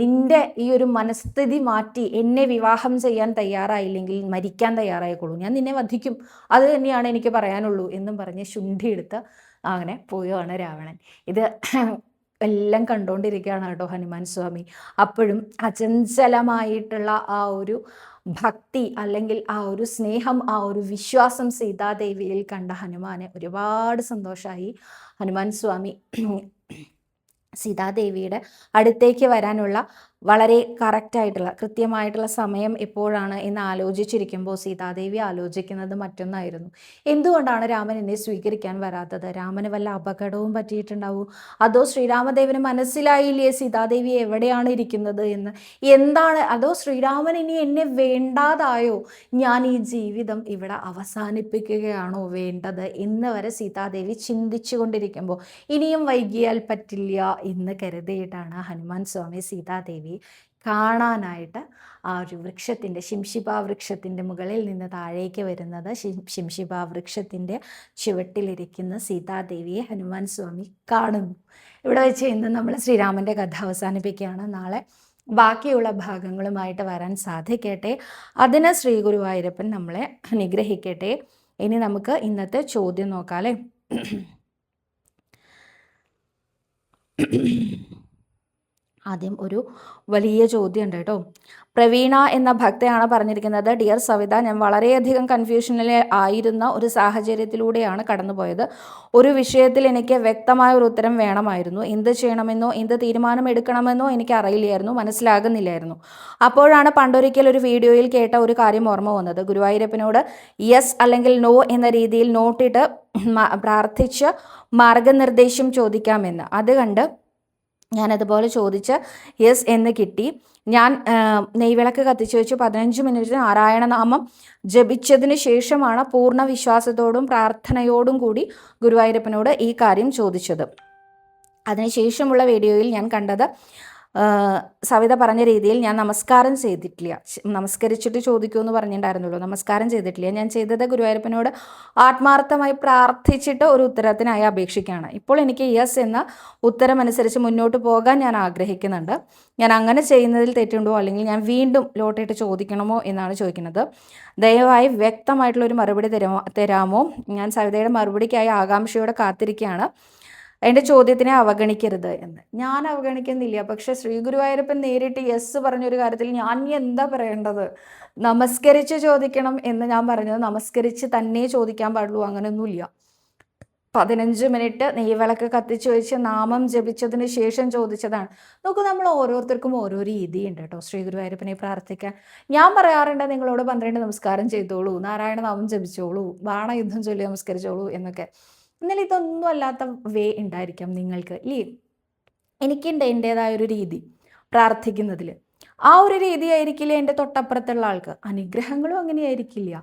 നിന്റെ ഈ ഒരു മനസ്ഥിതി മാറ്റി എന്നെ വിവാഹം ചെയ്യാൻ തയ്യാറായില്ലെങ്കിൽ മരിക്കാൻ തയ്യാറായിക്കോളൂ, ഞാൻ നിന്നെ വധിക്കും. അത് തന്നെയാണ് എനിക്ക് പറയാനുള്ളൂ എന്നും പറഞ്ഞ് ശുണ്ഠിയെടുത്ത് അങ്ങനെ പോവുകയാണ് രാവണൻ. ഇത് എല്ലാം കണ്ടുകൊണ്ടിരിക്കുകയാണ് കേട്ടോ ഹനുമാൻ സ്വാമി. അപ്പോഴും അചഞ്ചലമായിട്ടുള്ള ആ ഒരു ഭക്തി അല്ലെങ്കിൽ ആ ഒരു സ്നേഹം, ആ ഒരു വിശ്വാസം സീതാദേവിയിൽ കണ്ട ഹനുമാന് ഒരുപാട് സന്തോഷമായി. ഹനുമാൻ സ്വാമി സീതാദേവിയുടെ അടുത്തേക്ക് വരാനുള്ള വളരെ കറക്റ്റായിട്ടുള്ള കൃത്യമായിട്ടുള്ള സമയം എപ്പോഴാണ് എന്ന് ആലോചിച്ചിരിക്കുമ്പോൾ സീതാദേവി ആലോചിക്കുന്നത് മറ്റൊന്നായിരുന്നു. എന്തുകൊണ്ടാണ് രാമൻ എന്നെ സ്വീകരിക്കാൻ വരാത്തത്? രാമന് വല്ല അപകടവും പറ്റിയിട്ടുണ്ടാവും? അതോ ശ്രീരാമദേവന് മനസ്സിലായില്ലേ സീതാദേവി എവിടെയാണ് ഇരിക്കുന്നത് എന്ന്? എന്താണ്? അതോ ശ്രീരാമൻ ഇനി എന്നെ വേണ്ടാതായോ? ഞാൻ ഈ ജീവിതം ഇവിടെ അവസാനിപ്പിക്കുകയാണോ വേണ്ടത് എന്ന് വരെ സീതാദേവി ചിന്തിച്ചു കൊണ്ടിരിക്കുമ്പോൾ ഇനിയും വൈകിയാൽ പറ്റില്ല എന്ന് കരുതിയിട്ടാണ് ഹനുമാൻ സ്വാമി സീതാദേവി കാണാനായിട്ട് ആ ഒരു വൃക്ഷത്തിൻ്റെ ശിംശിബ വൃക്ഷത്തിൻ്റെ മുകളിൽ നിന്ന് താഴേക്ക് വരുന്നത് ശിംശിബ വൃക്ഷത്തിൻ്റെ ചുവട്ടിലിരിക്കുന്ന സീതാദേവിയെ ഹനുമാൻ സ്വാമി കാണുന്നു. ഇവിടെ വെച്ച് ഇന്ന് നമ്മൾ ശ്രീരാമൻ്റെ കഥ അവസാനിപ്പിക്കുകയാണ്. നാളെ ബാക്കിയുള്ള ഭാഗങ്ങളുമായിട്ട് വരാൻ സാധിക്കട്ടെ. അതിന് ശ്രീ ഗുരുവായൂരപ്പൻ നമ്മളെ അനുഗ്രഹിക്കട്ടെ. ഇനി നമുക്ക് ഇന്നത്തെ ചോദ്യം നോക്കാം അല്ലേ. ആദ്യം ഒരു വലിയ ചോദ്യം ഉണ്ട് കേട്ടോ. പ്രവീണ എന്ന ഭക്തയാണ് പറഞ്ഞിരിക്കുന്നത്. ഡിയർ സവിത, ഞാൻ വളരെയധികം കൺഫ്യൂഷനിൽ ആയിരുന്ന ഒരു സാഹചര്യത്തിലൂടെയാണ് കടന്നുപോയത്. ഒരു വിഷയത്തിൽ എനിക്ക് വ്യക്തമായ ഒരു ഉത്തരം വേണമായിരുന്നു. എന്ത് ചെയ്യണമെന്നോ എന്ത് തീരുമാനം എടുക്കണമെന്നോ എനിക്ക് അറിയില്ലായിരുന്നു, മനസ്സിലാകുന്നില്ലായിരുന്നു. അപ്പോഴാണ് പണ്ടൊരിക്കൽ ഒരു വീഡിയോയിൽ കേട്ട ഒരു കാര്യം ഓർമ്മ വന്നത്. ഗുരുവായൂരപ്പനോട് യെസ് അല്ലെങ്കിൽ നോ എന്ന രീതിയിൽ നോട്ടിട്ട് പ്രാർത്ഥിച്ച് മാർഗനിർദ്ദേശം ചോദിക്കാമെന്ന്. അത് കണ്ട് ഞാനതുപോലെ ചോദിച്ച് യെസ് എന്ന് കിട്ടി. ഞാൻ നെയ്വിളക്ക് കത്തിച്ച് വെച്ച് 15 മിനിറ്റ് നാരായണനാമം ജപിച്ചതിന് ശേഷമാണ് പൂർണ്ണ വിശ്വാസത്തോടും പ്രാർത്ഥനയോടും കൂടി ഗുരുവായൂരപ്പനോട് ഈ കാര്യം ചോദിച്ചത്. അതിനുശേഷമുള്ള വീഡിയോയിൽ ഞാൻ കണ്ടത് സവിത പറഞ്ഞ രീതിയിൽ ഞാൻ നമസ്കാരം ചെയ്തിട്ടില്ല. നമസ്കരിച്ചിട്ട് ചോദിക്കൂ എന്ന് പറഞ്ഞിട്ടുണ്ടായിരുന്നല്ലോ. നമസ്കാരം ചെയ്തിട്ടില്ല. ഞാൻ ചെയ്തത് ഗുരുവായൂരപ്പനോട് ആത്മാർത്ഥമായി പ്രാർത്ഥിച്ചിട്ട് ഒരു ഉത്തരത്തിനായി അപേക്ഷിക്കുകയാണ്. ഇപ്പോൾ എനിക്ക് യെസ് എന്ന ഉത്തരമനുസരിച്ച് മുന്നോട്ട് പോകാൻ ഞാൻ ആഗ്രഹിക്കുന്നുണ്ട്. ഞാൻ അങ്ങനെ ചെയ്യുന്നതിൽ തെറ്റുണ്ടോ, അല്ലെങ്കിൽ ഞാൻ വീണ്ടും ലോട്ടിട്ട് ചോദിക്കണമോ എന്നാണ് ചോദിക്കുന്നത്. ദയവായി വ്യക്തമായിട്ടുള്ളൊരു മറുപടി തരാമോ? ഞാൻ സവിതയുടെ മറുപടിക്കായി ആകാംക്ഷയോടെ കാത്തിരിക്കുകയാണ്. എൻ്റെ ചോദ്യത്തിനെ അവഗണിക്കരുത് എന്ന്. ഞാൻ അവഗണിക്കുന്നില്ല. പക്ഷെ ശ്രീ ഗുരുവായൂരപ്പൻ നേരിട്ട് യെസ് പറഞ്ഞൊരു കാര്യത്തിൽ ഞാൻ എന്താ പറയേണ്ടത്? നമസ്കരിച്ച് ചോദിക്കണം എന്ന് ഞാൻ പറഞ്ഞത് നമസ്കരിച്ച് തന്നെ ചോദിക്കാൻ പാടുള്ളൂ, അങ്ങനെയൊന്നുമില്ല. 15 മിനിറ്റ് നെയ്വിളക്ക് കത്തിച്ച് വെച്ച് നാമം ജപിച്ചതിന് ശേഷം ചോദിച്ചതാണ്. നോക്കൂ, നമ്മൾ ഓരോരുത്തർക്കും ഓരോ രീതിയുണ്ട് കേട്ടോ ശ്രീ ഗുരുവായൂരപ്പനെ പ്രാർത്ഥിക്കാൻ. ഞാൻ പറയാറുണ്ട് നിങ്ങളോട് 12 നമസ്കാരം ചെയ്തോളൂ, നാരായണ നാമം ജപിച്ചോളൂ, ബാണയുദ്ധം ചൊല്ലി നമസ്കരിച്ചോളൂ എന്നൊക്കെ. എന്നാൽ ഇതൊന്നും അല്ലാത്ത വേ ഉണ്ടായിരിക്കാം നിങ്ങൾക്ക്, ഇല്ലേ? എനിക്കുണ്ട് എൻ്റേതായൊരു രീതി പ്രാർത്ഥിക്കുന്നതിൽ. ആ ഒരു രീതി ആയിരിക്കില്ല എൻ്റെ തൊട്ടപ്പുറത്തുള്ള ആൾക്ക്. അനുഗ്രഹങ്ങളും അങ്ങനെയായിരിക്കില്ല.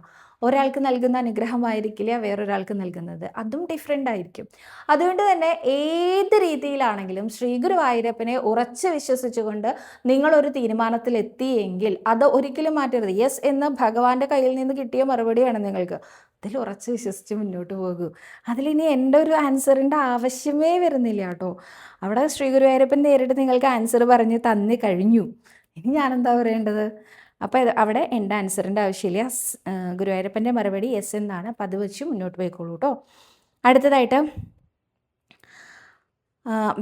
ഒരാൾക്ക് നൽകുന്ന അനുഗ്രഹമായിരിക്കില്ല വേറൊരാൾക്ക് നൽകുന്നത്, അതും ഡിഫറെൻ്റ് ആയിരിക്കും. അതുകൊണ്ട് തന്നെ ഏത് രീതിയിലാണെങ്കിലും ശ്രീ ഗുരുവായൂരപ്പനെ ഉറച്ച് വിശ്വസിച്ചുകൊണ്ട് നിങ്ങളൊരു തീരുമാനത്തിലെത്തിയെങ്കിൽ അത് ഒരിക്കലും മാറ്റരുത്. യെസ് എന്ന് ഭഗവാന്റെ കയ്യിൽ നിന്ന് കിട്ടിയ മറുപടിയാണ് നിങ്ങൾക്ക്. അതിൽ ഉറച്ച് വിശ്വസിച്ച് മുന്നോട്ട് പോകൂ. അതിലിനി എൻ്റെ ഒരു ആൻസറിൻ്റെ ആവശ്യമേ വരുന്നില്ല കേട്ടോ. അവിടെ ശ്രീ ഗുരുവായൂരപ്പൻ നേരിട്ട് നിങ്ങൾക്ക് ആൻസർ പറഞ്ഞ് തന്നി കഴിഞ്ഞു. ഇനി ഞാനെന്താ പറയേണ്ടത്? അപ്പോൾ അവിടെ എൻ്റെ ആൻസറിൻ്റെ ആവശ്യമില്ല. ഗുരുവായൂരപ്പൻ്റെ മറുപടി യെസ് എന്നാണ്. അപ്പം അത് വെച്ച് മുന്നോട്ട് പോയിക്കോളൂ കേട്ടോ. അടുത്തതായിട്ട്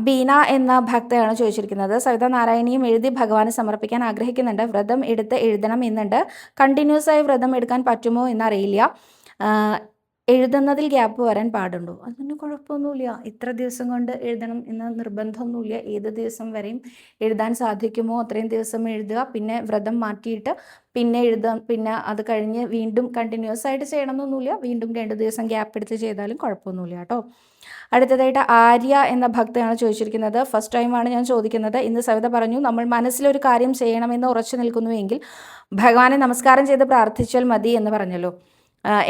ബീന എന്ന ഭക്തയാണ് ചോദിച്ചിരിക്കുന്നത്. സവിത നാരായണിയും എഴുതി ഭഗവാന് സമർപ്പിക്കാൻ ആഗ്രഹിക്കുന്നുണ്ട്. വ്രതം എടുത്ത് എഴുതണം എന്നുണ്ട്. കണ്ടിന്യൂസ് ആയി വ്രതം എടുക്കാൻ പറ്റുമോ എന്നറിയില്ല. എഴുതുന്നതിൽ ഗ്യാപ്പ് വരാൻ പാടുണ്ടോ? അതിന് കുഴപ്പമൊന്നുമില്ല. ഇത്ര ദിവസം കൊണ്ട് എഴുതണം എന്ന നിർബന്ധമൊന്നുമില്ല. ഏത് ദിവസം വരെയും എഴുതാൻ സാധിക്കുമോ അത്രയും ദിവസം എഴുതുക. പിന്നെ വ്രതം മാറ്റിയിട്ട് പിന്നെ എഴുതാം. പിന്നെ അത് കഴിഞ്ഞ് വീണ്ടും കണ്ടിന്യൂസ് ആയിട്ട് ചെയ്യണമെന്നൊന്നുമില്ല. വീണ്ടും 2 ദിവസം ഗ്യാപ്പ് എടുത്ത് ചെയ്താലും കുഴപ്പമൊന്നുമില്ല കേട്ടോ. അടുത്തതായിട്ട് ആര്യ എന്ന ഭക്തയാണ് ചോദിച്ചിരിക്കുന്നത്. ഫസ്റ്റ് ടൈമാണ് ഞാൻ ചോദിക്കുന്നത്. ഇന്ന് സവിത പറഞ്ഞു, നമ്മൾ മനസ്സിലൊരു കാര്യം ചെയ്യണമെന്ന് ഉറച്ചു നിൽക്കുന്നുവെങ്കിൽ ഭഗവാനെ നമസ്കാരം ചെയ്ത് പ്രാർത്ഥിച്ചാൽ മതി എന്ന് പറഞ്ഞല്ലോ.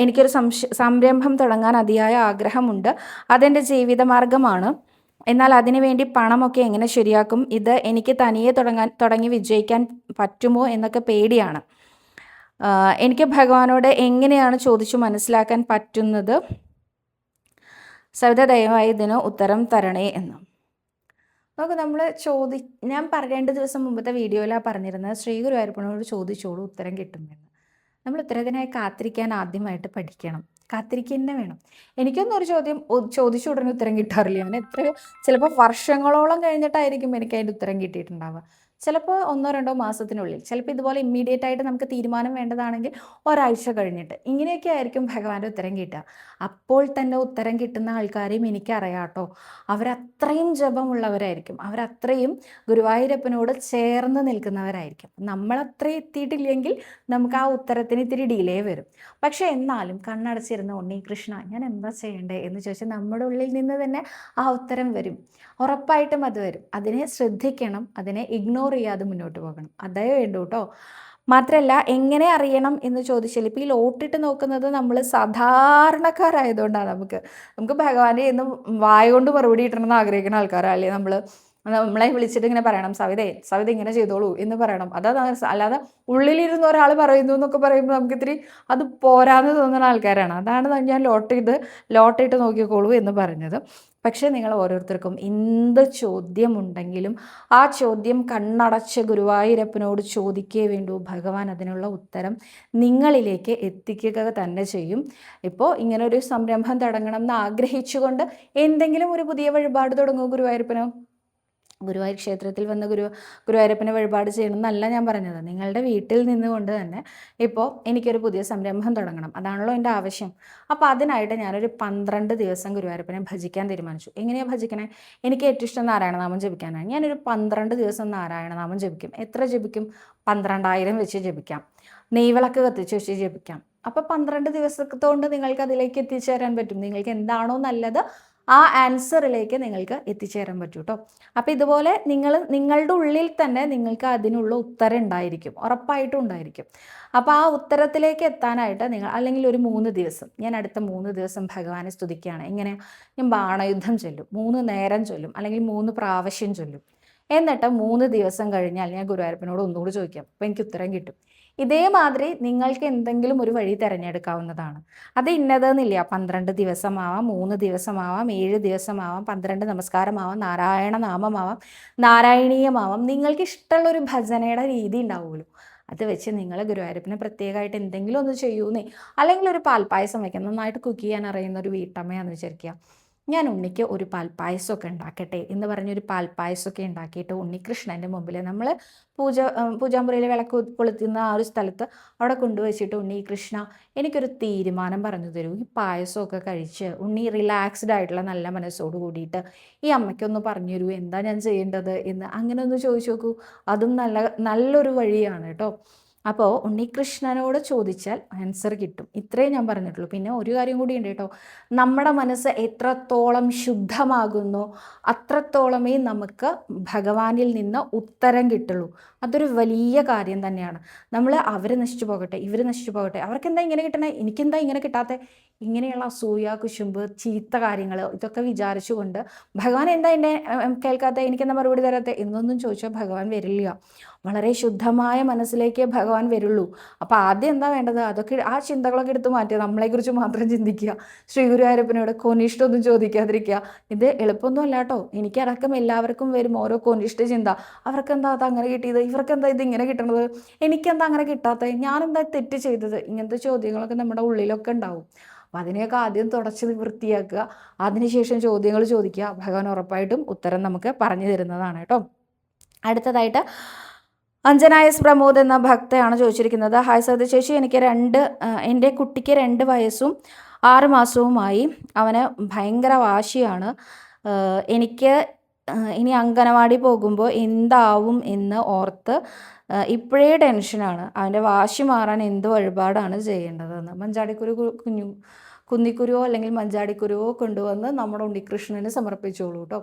എനിക്കൊരു സംരംഭം തുടങ്ങാൻ അതിയായ ആഗ്രഹമുണ്ട്. അതെൻ്റെ ജീവിതമാർഗമാണ്. എന്നാൽ അതിനുവേണ്ടി പണമൊക്കെ എങ്ങനെ ശരിയാക്കും? ഇത് എനിക്ക് തനിയെ തുടങ്ങി വിജയിക്കാൻ പറ്റുമോ എന്നൊക്കെ പേടിയാണ്. എനിക്ക് ഭഗവാനോട് എങ്ങനെയാണ് ചോദിച്ചു മനസ്സിലാക്കാൻ പറ്റുന്നത്? സവിത ദയവായി ഇതിന് ഉത്തരം തരണേ എന്ന്. നമുക്ക് നമ്മൾ ഞാൻ 2 ദിവസം മുമ്പത്തെ വീഡിയോയിലാണ് പറഞ്ഞിരുന്നത് ശ്രീ ഗുരുവായൂരപ്പനോട് ചോദിച്ചോളൂ, ഉത്തരം കിട്ടുമെന്ന്. നമ്മൾ ഉത്തരത്തിനായി കാത്തിരിക്കാൻ ആദ്യമായിട്ട് പഠിക്കണം. കാത്തിരിക്കുക തന്നെ വേണം. എനിക്കൊന്നും ഒരു ചോദ്യം ചോദിച്ച ഉടനെ ഉത്തരം കിട്ടാറില്ല. ഞാൻ ചിലപ്പോൾ വർഷങ്ങളോളം കഴിഞ്ഞിട്ടായിരിക്കും എനിക്ക് അതിൻ്റെ ഉത്തരം കിട്ടിയിട്ടുണ്ടാവുക. ചിലപ്പോൾ 1-2 മാസത്തിനുള്ളിൽ, ചിലപ്പോൾ ഇതുപോലെ ഇമ്മീഡിയറ്റ് ആയിട്ട് നമുക്ക് തീരുമാനം വേണ്ടതാണെങ്കിൽ ഒരാഴ്ച കഴിഞ്ഞിട്ട്, ഇങ്ങനെയൊക്കെ ആയിരിക്കും ഭഗവാന്റെ ഉത്തരം കിട്ടുക. അപ്പോൾ തന്നെ ഉത്തരം കിട്ടുന്ന ആൾക്കാരെയും എനിക്കറിയാം കേട്ടോ. അവരത്രയും ജപമുള്ളവരായിരിക്കും. അവരത്രയും ഗുരുവായൂരപ്പനോട് ചേർന്ന് നിൽക്കുന്നവരായിരിക്കും. നമ്മളത്രയും എത്തിയിട്ടില്ലെങ്കിൽ നമുക്ക് ആ ഉത്തരത്തിന് ഇത്തിരി ഡിലേ വരും. പക്ഷെ എന്നാലും കണ്ണടച്ചിരുന്ന ഉണ്ണി കൃഷ്ണ ഞാൻ എന്താ ചെയ്യണ്ടേ എന്ന് ചോദിച്ചാൽ നമ്മുടെ ഉള്ളിൽ നിന്ന് തന്നെ ആ ഉത്തരം വരും. ഉറപ്പായിട്ടും അത് വരും. അതിനെ ശ്രദ്ധിക്കണം. അതിനെ ഇഗ്നോർ ചെയ്യാതെ മുന്നോട്ട് പോകണം. അതേ വേണ്ടൂ കേട്ടോ. മാത്രമല്ല, എങ്ങനെ അറിയണം എന്ന് ചോദിച്ചാൽ ഇപ്പോൾ ഈ ലോട്ടിട്ട് നോക്കുന്നത് നമ്മൾ സാധാരണക്കാരായതുകൊണ്ടാണ്. നമുക്ക് ഭഗവാനെ ഇന്ന് വായ കൊണ്ട് മറുപടി കിട്ടണമെന്ന് ആഗ്രഹിക്കുന്ന ആൾക്കാരല്ലേ നമ്മൾ. നമ്മളെ വിളിച്ചിട്ട് ഇങ്ങനെ പറയണം, സവിത ഇങ്ങനെ ചെയ്തോളൂ എന്ന് പറയണം. അല്ലാതെ ഉള്ളിലിരുന്ന് ഒരാൾ പറയുന്നു എന്നൊക്കെ പറയുമ്പോൾ നമുക്ക് ഇത്തിരി അത് പോരാന്ന് തോന്നുന്ന ആൾക്കാരാണ്. അതാണ് ഞാൻ ലോട്ടിട്ട് നോക്കിക്കോളൂ എന്ന് പറഞ്ഞത്. പക്ഷേ നിങ്ങൾ ഓരോരുത്തർക്കും എന്ത് ചോദ്യമുണ്ടെങ്കിലും ആ ചോദ്യം കണ്ണടച്ച് ഗുരുവായൂരപ്പനോട് ചോദിക്കേ വേണ്ടൂ. ഭഗവാൻ അതിനുള്ള ഉത്തരം നിങ്ങളിലേക്ക് എത്തിക്കുക തന്നെ ചെയ്യും. ഇപ്പോൾ ഇങ്ങനൊരു സംരംഭം തുടങ്ങണം എന്ന് ആഗ്രഹിച്ചുകൊണ്ട് എന്തെങ്കിലും ഒരു പുതിയ വഴിപാട് തുടങ്ങുമോ ഗുരുവായൂരപ്പനോ? ഗുരുവായൂർ ക്ഷേത്രത്തിൽ വന്ന് ഗുരുവായൂരപ്പനെ വഴിപാട് ചെയ്യണം എന്നല്ല ഞാൻ പറഞ്ഞത്. നിങ്ങളുടെ വീട്ടിൽ നിന്നുകൊണ്ട് തന്നെ ഇപ്പോൾ എനിക്കൊരു പുതിയ സംരംഭം തുടങ്ങണം, അതാണല്ലോ എൻ്റെ ആവശ്യം. അപ്പോൾ അതിനായിട്ട് ഞാനൊരു 12 ദിവസം ഗുരുവായൂരപ്പനെ ഭജിക്കാൻ തീരുമാനിച്ചു. എങ്ങനെയാണ് ഭജിക്കണേ? എനിക്ക് ഏറ്റവും ഇഷ്ടം നാരായണനാമം ജപിക്കാനാണ്. ഞാനൊരു 12 ദിവസം നാരായണനാമം ജപിക്കും. എത്ര ജപിക്കും? 12,000 വെച്ച് ജപിക്കാം. നെയ്വിളക്ക് കത്തിച്ച് വെച്ച് ജപിക്കാം. അപ്പോൾ 12 ദിവസത്തോണ്ട് നിങ്ങൾക്ക് അതിലേക്ക് എത്തിച്ചേരാൻ പറ്റും. നിങ്ങൾക്ക് എന്താണോ നല്ലത് ആ ആൻസറിലേക്ക് നിങ്ങൾക്ക് എത്തിച്ചേരാൻ പറ്റും കേട്ടോ. അപ്പോൾ ഇതുപോലെ നിങ്ങളുടെ ഉള്ളിൽ തന്നെ നിങ്ങൾക്ക് അതിനുള്ള ഉത്തരം ഉണ്ടായിരിക്കും, ഉറപ്പായിട്ടും ഉണ്ടായിരിക്കും. അപ്പോൾ ആ ഉത്തരത്തിലേക്ക് എത്താനായിട്ട് അല്ലെങ്കിൽ ഒരു 3 ദിവസം, ഞാൻ അടുത്ത 3 ദിവസം ഭഗവാനെ സ്തുതിക്കുകയാണ്. ഇങ്ങനെ ഞാൻ ബാണയുദ്ധം ചൊല്ലും, 3 നേരം ചൊല്ലും, അല്ലെങ്കിൽ 3 പ്രാവശ്യം ചൊല്ലും. എന്നിട്ട് 3 ദിവസം കഴിഞ്ഞാൽ ഞാൻ ഗുരുവായൂരപ്പനോട് ഒന്നുകൂടി ചോദിക്കാം. അപ്പോൾ എനിക്ക് ഉത്തരം കിട്ടും. ഇതേമാതിരി നിങ്ങൾക്ക് എന്തെങ്കിലും ഒരു വഴി തിരഞ്ഞെടുക്കാവുന്നതാണ്. അത് ഇന്നതെന്നില്ല. 12 ദിവസമാവാം, 3 ദിവസമാവാം, 7 ദിവസമാവാം, 12 നമസ്കാരമാവാം, നാരായണ നാമമാവാം, നാരായണീയമാവാം. നിങ്ങൾക്ക് ഇഷ്ടമുള്ളൊരു ഭജനയുടെ രീതി ഉണ്ടാവുമല്ലോ, അത് വെച്ച് നിങ്ങൾ ഗുരുവായൂരപ്പന് പ്രത്യേകമായിട്ട് എന്തെങ്കിലും ഒന്ന് ചെയ്യൂന്നേ. അല്ലെങ്കിൽ ഒരു പാൽപ്പായസം വയ്ക്കാം. നന്നായിട്ട് കുക്ക് ചെയ്യാൻ അറിയുന്ന ഒരു വീട്ടമ്മയാണെന്ന് വിചാരിക്കുക. ഞാൻ ഉണ്ണിക്ക് ഒരു പാൽപ്പായസമൊക്കെ ഉണ്ടാക്കട്ടെ എന്ന് പറഞ്ഞൊരു പാൽപ്പായസമൊക്കെ ഉണ്ടാക്കിയിട്ട് ഉണ്ണികൃഷ്ണൻ്റെ മുമ്പിൽ നമ്മൾ പൂജാമുറിയിൽ വിളക്ക് കൊളുത്തുന്ന ആ ഒരു സ്ഥലത്ത് അവിടെ കൊണ്ടുവച്ചിട്ട്, ഉണ്ണികൃഷ്ണ എനിക്കൊരു തീരുമാനം പറഞ്ഞു തരൂ. ഈ പായസമൊക്കെ കഴിച്ച് ഉണ്ണി റിലാക്സ്ഡ് ആയിട്ടുള്ള നല്ല മനസ്സോട് കൂടിയിട്ട് ഈ അമ്മയ്ക്കൊന്ന് പറഞ്ഞു തരൂ എന്താ ഞാൻ ചെയ്യേണ്ടത് എന്ന് അങ്ങനെ ഒന്ന് ചോദിച്ചു നോക്കൂ. അതും നല്ലൊരു വഴിയാണ് കേട്ടോ. അപ്പോൾ ഉണ്ണികൃഷ്ണനോട് ചോദിച്ചാൽ ആൻസർ കിട്ടും. ഇത്രയും ഞാൻ പറഞ്ഞിട്ടുള്ളൂ. പിന്നെ ഒരു കാര്യം കൂടി ഉണ്ട് കേട്ടോ. നമ്മുടെ മനസ്സ് എത്രത്തോളം ശുദ്ധമാകുന്നോ അത്രത്തോളമേ നമുക്ക് ഭഗവാനിൽ നിന്ന് ഉത്തരം കിട്ടുള്ളൂ. അതൊരു വലിയ കാര്യം തന്നെയാണ്. നമ്മൾ അവർ നശിച്ചു പോകട്ടെ, ഇവർ നശിച്ചു പോകട്ടെ, അവർക്കെന്താ ഇങ്ങനെ കിട്ടണേ, എനിക്കെന്താ ഇങ്ങനെ കിട്ടാത്തത്, ഇങ്ങനെയുള്ള അസൂയ, കുശുമ്പ്, ചീത്ത കാര്യങ്ങൾ ഇതൊക്കെ വിചാരിച്ചുകൊണ്ട് ഭഗവാൻ എന്താ എന്നെ കേൾക്കാത്ത, എനിക്കെന്താ മറുപടി തരാത്ത എന്നൊന്നും ചോദിച്ചാൽ ഭഗവാൻ വരില്ല. വളരെ ശുദ്ധമായ മനസ്സിലേക്ക് ഭഗവാൻ വരുള്ളൂ. അപ്പോൾ ആദ്യം എന്താ വേണ്ടത്? അതൊക്കെ ആ ചിന്തകളൊക്കെ എടുത്ത് മാറ്റുക, നമ്മളെക്കുറിച്ച് മാത്രം ചിന്തിക്കുക. ശ്രീ ഗുരുവായൂരപ്പനോട് കോനിഷ്ടമൊന്നും ചോദിക്കാതിരിക്കുക. ഇത് എളുപ്പമൊന്നും അല്ല കേട്ടോ. എനിക്കടക്കം എല്ലാവർക്കും വരും ഓരോ കോനിഷ്ട ചിന്ത. അവർക്കെന്താ അത് അങ്ങനെ കിട്ടിയത്, ഇവർക്കെന്താ ഇത് ഇങ്ങനെ കിട്ടണത്, എനിക്കെന്താ അങ്ങനെ കിട്ടാത്തത്, ഞാനെന്താ തെറ്റ് ചെയ്തത്, ഇങ്ങനത്തെ ചോദ്യങ്ങളൊക്കെ നമ്മുടെ ഉള്ളിലൊക്കെ ഉണ്ടാവും. അപ്പം അതിനെയൊക്കെ ആദ്യം തുടച്ച് വൃത്തിയാക്കുക, അതിനുശേഷം ചോദ്യങ്ങൾ ചോദിക്കുക. ഭഗവാൻ ഉറപ്പായിട്ടും ഉത്തരം നമുക്ക് പറഞ്ഞു തരുന്നതാണ് കേട്ടോ. അടുത്തതായിട്ട് അഞ്ജനായസ് പ്രമോദ് എന്ന ഭക്തയാണ് ചോദിച്ചിരിക്കുന്നത്. ഹായ് സവിത ചേച്ചി, എൻ്റെ കുട്ടിക്ക് 2 വയസ്സും 6 മാസവുമായി. അവന് ഭയങ്കര വാശിയാണ്. എനിക്ക് ഇനി അംഗനവാടി പോകുമ്പോൾ എന്താവും എന്ന് ഓർത്ത് ഇപ്പോഴേ ടെൻഷനാണ്. അവൻ്റെ വാശി മാറാൻ എന്ത് വഴിപാടാണ് ചെയ്യേണ്ടതെന്ന്. കുന്നിക്കുരുവോ അല്ലെങ്കിൽ മഞ്ചാടിക്കുരുവോ കൊണ്ടുവന്ന് നമ്മുടെ ഉണ്ണികൃഷ്ണന് സമർപ്പിച്ചോളൂ കേട്ടോ.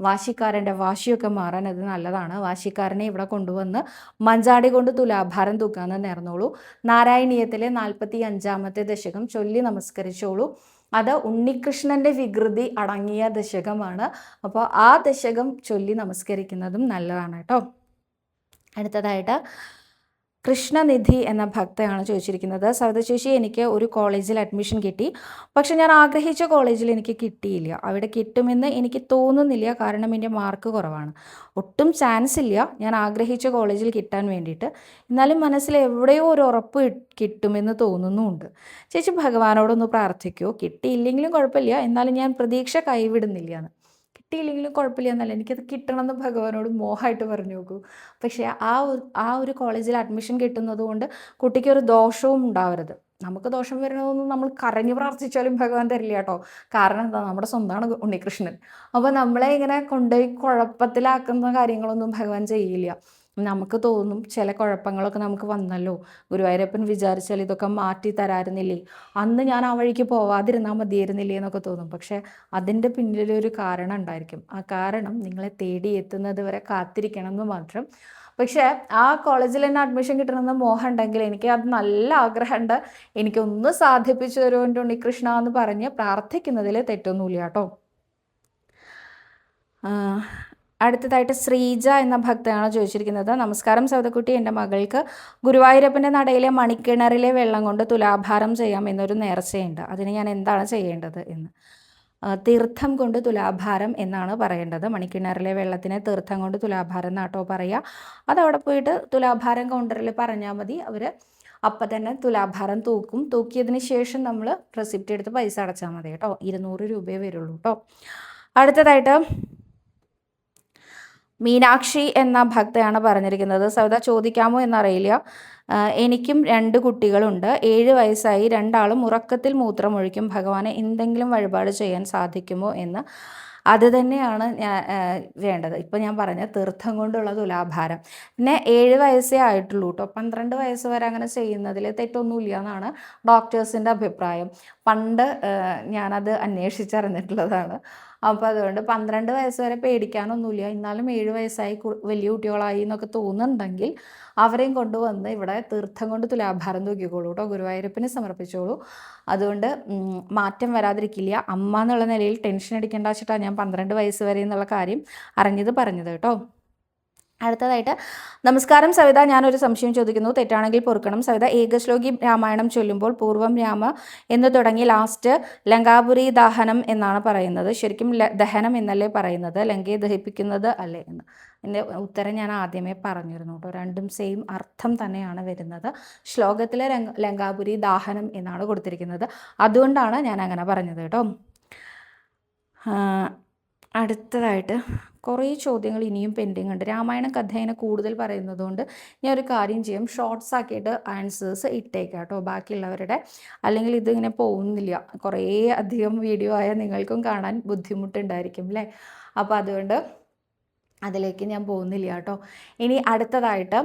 വാശിക്കാരൻ്റെ വാശിയൊക്കെ മാറാൻ അത് നല്ലതാണ്. വാശിക്കാരനെ ഇവിടെ കൊണ്ടുവന്ന് മഞ്ചാടി കൊണ്ട് തുലാഭാരം തൂക്കാന്ന് നേർന്നോളൂ. നാരായണീയത്തിലെ 45-ാമത്തെ ദശകം ചൊല്ലി നമസ്കരിച്ചോളൂ. അത് ഉണ്ണികൃഷ്ണൻ്റെ വികൃതി അടങ്ങിയ ദശകമാണ്. അപ്പോൾ ആ ദശകം ചൊല്ലി നമസ്കരിക്കുന്നതും നല്ലതാണ് കേട്ടോ. അടുത്തതായിട്ട് കൃഷ്ണനിധി എന്ന ഭക്തയാണ് ചോദിച്ചിരിക്കുന്നത്. സവിത ചേച്ചി, എനിക്ക് ഒരു കോളേജിൽ അഡ്മിഷൻ കിട്ടി. പക്ഷെ ഞാൻ ആഗ്രഹിച്ച കോളേജിൽ എനിക്ക് കിട്ടിയില്ല. അവിടെ കിട്ടുമെന്ന് എനിക്ക് തോന്നുന്നില്ല, കാരണം എൻ്റെ മാർക്ക് കുറവാണ്. ഒട്ടും ചാൻസ് ഇല്ല ഞാൻ ആഗ്രഹിച്ച കോളേജിൽ കിട്ടാൻ വേണ്ടിയിട്ട്. എന്നാലും മനസ്സിൽ എവിടെയോ ഒരു ഉറപ്പ് കിട്ടുമെന്ന് തോന്നുന്നുമുണ്ട്. ചേച്ചി ഭഗവാനോടൊന്ന് പ്രാർത്ഥിക്കുമോ? കിട്ടിയില്ലെങ്കിലും കുഴപ്പമില്ല, എന്നാലും ഞാൻ പ്രതീക്ഷ കൈവിടുന്നില്ല എന്ന്. കിട്ടിയില്ലെങ്കിലും കുഴപ്പമില്ല എന്നല്ല, എനിക്കത് കിട്ടണമെന്ന് ഭഗവാനോട് മോഹമായിട്ട് പറഞ്ഞു നോക്കൂ. പക്ഷേ ആ ഒരു കോളേജിൽ അഡ്മിഷൻ കിട്ടുന്നത് കൊണ്ട് കുട്ടിക്കൊരു ദോഷവും ഉണ്ടാവരുത്. നമുക്ക് ദോഷം വരണമെന്ന് നമ്മൾ കരഞ്ഞു പ്രാർത്ഥിച്ചാലും ഭഗവാൻ തരില്ല കേട്ടോ. കാരണം എന്താ, നമ്മുടെ സ്വന്തമാണ് ഉണ്ണികൃഷ്ണൻ. അപ്പോൾ നമ്മളെ ഇങ്ങനെ കൊണ്ടുപോയി കുഴപ്പത്തിലാക്കുന്ന കാര്യങ്ങളൊന്നും ഭഗവാൻ ചെയ്യില്ല. നമുക്ക് തോന്നും ചില കുഴപ്പങ്ങളൊക്കെ നമുക്ക് വന്നല്ലോ, ഗുരുവായൂരപ്പൻ വിചാരിച്ചാൽ ഇതൊക്കെ മാറ്റി തരാറുന്നില്ലേ, അന്ന് ഞാൻ ആ വഴിക്ക് പോവാതിരുന്നാൽ മതിയായിരുന്നില്ലേ എന്നൊക്കെ തോന്നും. പക്ഷേ അതിൻ്റെ പിന്നിലൊരു കാരണം ഉണ്ടായിരിക്കും. ആ കാരണം നിങ്ങളെ തേടി എത്തുന്നത് വരെ കാത്തിരിക്കണം എന്ന് മാത്രം. പക്ഷേ ആ കോളേജിൽ തന്നെ അഡ്മിഷൻ കിട്ടണമെന്ന് മോഹം ഉണ്ടെങ്കിൽ, എനിക്ക് അത് നല്ല ആഗ്രഹമുണ്ട്, എനിക്കൊന്ന് സാധിപ്പിച്ചു തരുമോ എൻ്റെ ഉണ്ണികൃഷ്ണ എന്ന് പറഞ്ഞ് പ്രാർത്ഥിക്കുന്നതിൽ തെറ്റൊന്നുമില്ല കേട്ടോ. അടുത്തതായിട്ട് ശ്രീജ എന്ന ഭക്തയാണ് ചോദിച്ചിരിക്കുന്നത്. നമസ്കാരം സൗദക്കുട്ടി, എൻ്റെ മകൾക്ക് ഗുരുവായൂരപ്പൻ്റെ നടയിലെ മണിക്കിണറിലെ വെള്ളം കൊണ്ട് തുലാഭാരം ചെയ്യാം എന്നൊരു നേർച്ചയുണ്ട്. അതിന് ഞാൻ എന്താണ് ചെയ്യേണ്ടത് എന്ന്. തീർത്ഥം കൊണ്ട് തുലാഭാരം എന്നാണ് പറയേണ്ടത്. മണിക്കിണറിലെ വെള്ളത്തിന് തീർത്ഥം കൊണ്ട് തുലാഭാരം എന്നാട്ടോ പറയുക. അതവിടെ പോയിട്ട് തുലാഭാരം കൗണ്ടറിൽ പറഞ്ഞാൽ മതി. അവർ അപ്പം തന്നെ തുലാഭാരം തൂക്കും. തൂക്കിയതിന് ശേഷം നമ്മൾ റെസിപ്റ്റ് എടുത്ത് പൈസ അടച്ചാൽ മതി കേട്ടോ. 200 രൂപയെ വരുള്ളൂ കേട്ടോ. അടുത്തതായിട്ട് മീനാക്ഷി എന്ന ഭക്തയാണ് പറഞ്ഞിരിക്കുന്നത്. സൗദ ചോദിക്കാമോ എന്നറിയില്ല. എനിക്കും 2 കുട്ടികളുണ്ട്. 7 വയസ്സായി. 2ആളും ഉറക്കത്തിൽ മൂത്രമൊഴിക്കും. ഭഗവാനെ എന്തെങ്കിലും വഴിപാട് ചെയ്യാൻ സാധിക്കുമോ എന്ന്. അത് തന്നെയാണ് ഞാൻ വേണ്ടത്. ഇപ്പോൾ ഞാൻ പറഞ്ഞ തീർത്ഥം കൊണ്ടുള്ള തുലാഭാരം. പിന്നെ 7 വയസ്സേ ആയിട്ടുള്ളൂ കേട്ടോ. 12 വയസ്സ് വരെ അങ്ങനെ ചെയ്യുന്നതിൽ തെറ്റൊന്നുമില്ല എന്നാണ് ഡോക്ടേഴ്സിൻ്റെ അഭിപ്രായം. പണ്ട് ഞാനത് അന്വേഷിച്ചറിഞ്ഞിട്ടുള്ളതാണ്. അപ്പോൾ അതുകൊണ്ട് 12 വയസ്സ് വരെ പേടിക്കാനൊന്നുമില്ല. എന്നാലും 7 വയസ്സായി വലിയ കുട്ടികളായി എന്നൊക്കെ തോന്നുന്നുണ്ടെങ്കിൽ അവരെയും കൊണ്ടുവന്ന് ഇവിടെ തീർത്ഥം കൊണ്ട് തുലാഭാരം തൂക്കിക്കോളൂ കേട്ടോ. ഗുരുവായൂരപ്പന് സമർപ്പിച്ചോളൂ. അതുകൊണ്ട് മാറ്റം വരാതിരിക്കില്ല. അമ്മ എന്നുള്ള നിലയിൽ ടെൻഷൻ അടിക്കേണ്ട വെച്ചിട്ടാണ് ഞാൻ 12 വയസ്സ് വരെ എന്നുള്ള കാര്യം പറഞ്ഞത് കേട്ടോ. അടുത്തതായിട്ട് നമസ്കാരം സവിത, ഞാനൊരു സംശയം ചോദിക്കുന്നു, തെറ്റാണെങ്കിൽ പൊറുക്കണം. സവിത, ഏകശ്ലോകി രാമായണം ചൊല്ലുമ്പോൾ പൂർവം രാമ എന്ന് തുടങ്ങി ലാസ്റ്റ് ലങ്കാപുരി ദഹനം എന്നാണ് പറയുന്നത്. ശരിക്കും ദഹനം എന്നല്ലേ പറയുന്നത്? ലങ്കയെ ദഹിപ്പിക്കുന്നത് അല്ലേ എന്ന്. എൻ്റെ ഉത്തരം ഞാൻ ആദ്യമേ പറഞ്ഞിരുന്നു കേട്ടോ. രണ്ടും സെയിം അർത്ഥം തന്നെയാണ് വരുന്നത്. ശ്ലോകത്തിലെ ലങ്കാപുരി ദാഹനം എന്നാണ് കൊടുത്തിരിക്കുന്നത്. അതുകൊണ്ടാണ് ഞാൻ അങ്ങനെ പറഞ്ഞത് കേട്ടോ. അടുത്തതായിട്ട് കുറേ ചോദ്യങ്ങൾ ഇനിയും പെൻഡിങ് ഉണ്ട്. രാമായണ കഥേനെ കൂടുതൽ പറയുന്നതുകൊണ്ട് ഞാൻ ഒരു കാര്യം ചെയ്യും, ഷോർട്സ് ആക്കിയിട്ട് ആൻസേഴ്സ് ഇട്ടേക്കാം കേട്ടോ ബാക്കിയുള്ളവരുടെ. അല്ലെങ്കിൽ ഇതിങ്ങനെ പോകുന്നില്ല. കുറേ അധികം വീഡിയോ ആയാൽ നിങ്ങൾക്കും കാണാൻ ബുദ്ധിമുട്ടുണ്ടായിരിക്കും അല്ലേ. അപ്പോൾ അതുകൊണ്ട് അതിലേക്ക് ഞാൻ പോകുന്നില്ല കേട്ടോ. ഇനി അടുത്തതായിട്ട്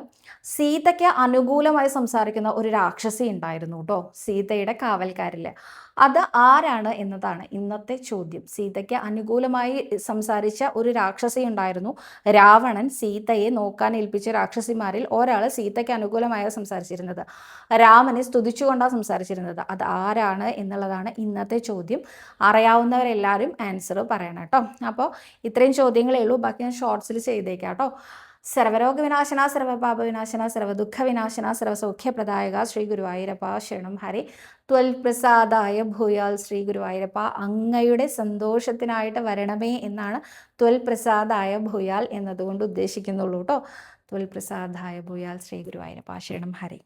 സീതയ്ക്ക് അനുകൂലമായി സംസാരിക്കുന്ന ഒരു രാക്ഷസി ഉണ്ടായിരുന്നു കേട്ടോ, സീതയുടെ കാവൽക്കാരിൽ. അത് ആരാണ് എന്നതാണ് ഇന്നത്തെ ചോദ്യം. സീതയ്ക്ക് അനുകൂലമായി സംസാരിച്ച ഒരു രാക്ഷസി ഉണ്ടായിരുന്നു. രാവണൻ സീതയെ നോക്കാൻ ഏൽപ്പിച്ച രാക്ഷസിമാരിൽ ഒരാൾ സീതയ്ക്ക് അനുകൂലമായി സംസാരിച്ചിരുന്നത്. രാമനെ സ്തുതിച്ചുകൊണ്ടാണ് സംസാരിച്ചിരുന്നത്. അത് ആരാണ് എന്നുള്ളതാണ് ഇന്നത്തെ ചോദ്യം. അറിയാവുന്നവരെല്ലാവരും ആൻസർ പറയണം കേട്ടോ. അപ്പോൾ ഇത്രയും ചോദ്യങ്ങളേ ഉള്ളൂ. ബാക്കി ഞാൻ ഷോർട്സിൽ ചെയ്തേക്കാം കേട്ടോ. സർവരോഗ വിനാശന, സർവപാപ വിനാശന, സർവദുഃഖ വിനാശന, സർവസൗഖ്യപ്രദായക ശ്രീ ഗുരുവായൂരപ്പ ശരണം ഹരി. ത്വൽപ്രസാദായ ഭൂയാൽ ശ്രീ ഗുരുവായൂരപ്പ, അങ്ങയുടെ സന്തോഷത്തിനായിട്ട് വരണമേ എന്നാണ് ത്വൽപ്രസാദായ ഭൂയാൽ എന്നതുകൊണ്ട് ഉദ്ദേശിക്കുന്നുള്ളൂ കേട്ടോ. ത്വൽപ്രസാദായ ഭൂയാൽ ശ്രീ ഗുരുവായൂരപ്പ ശരണം ഹരി.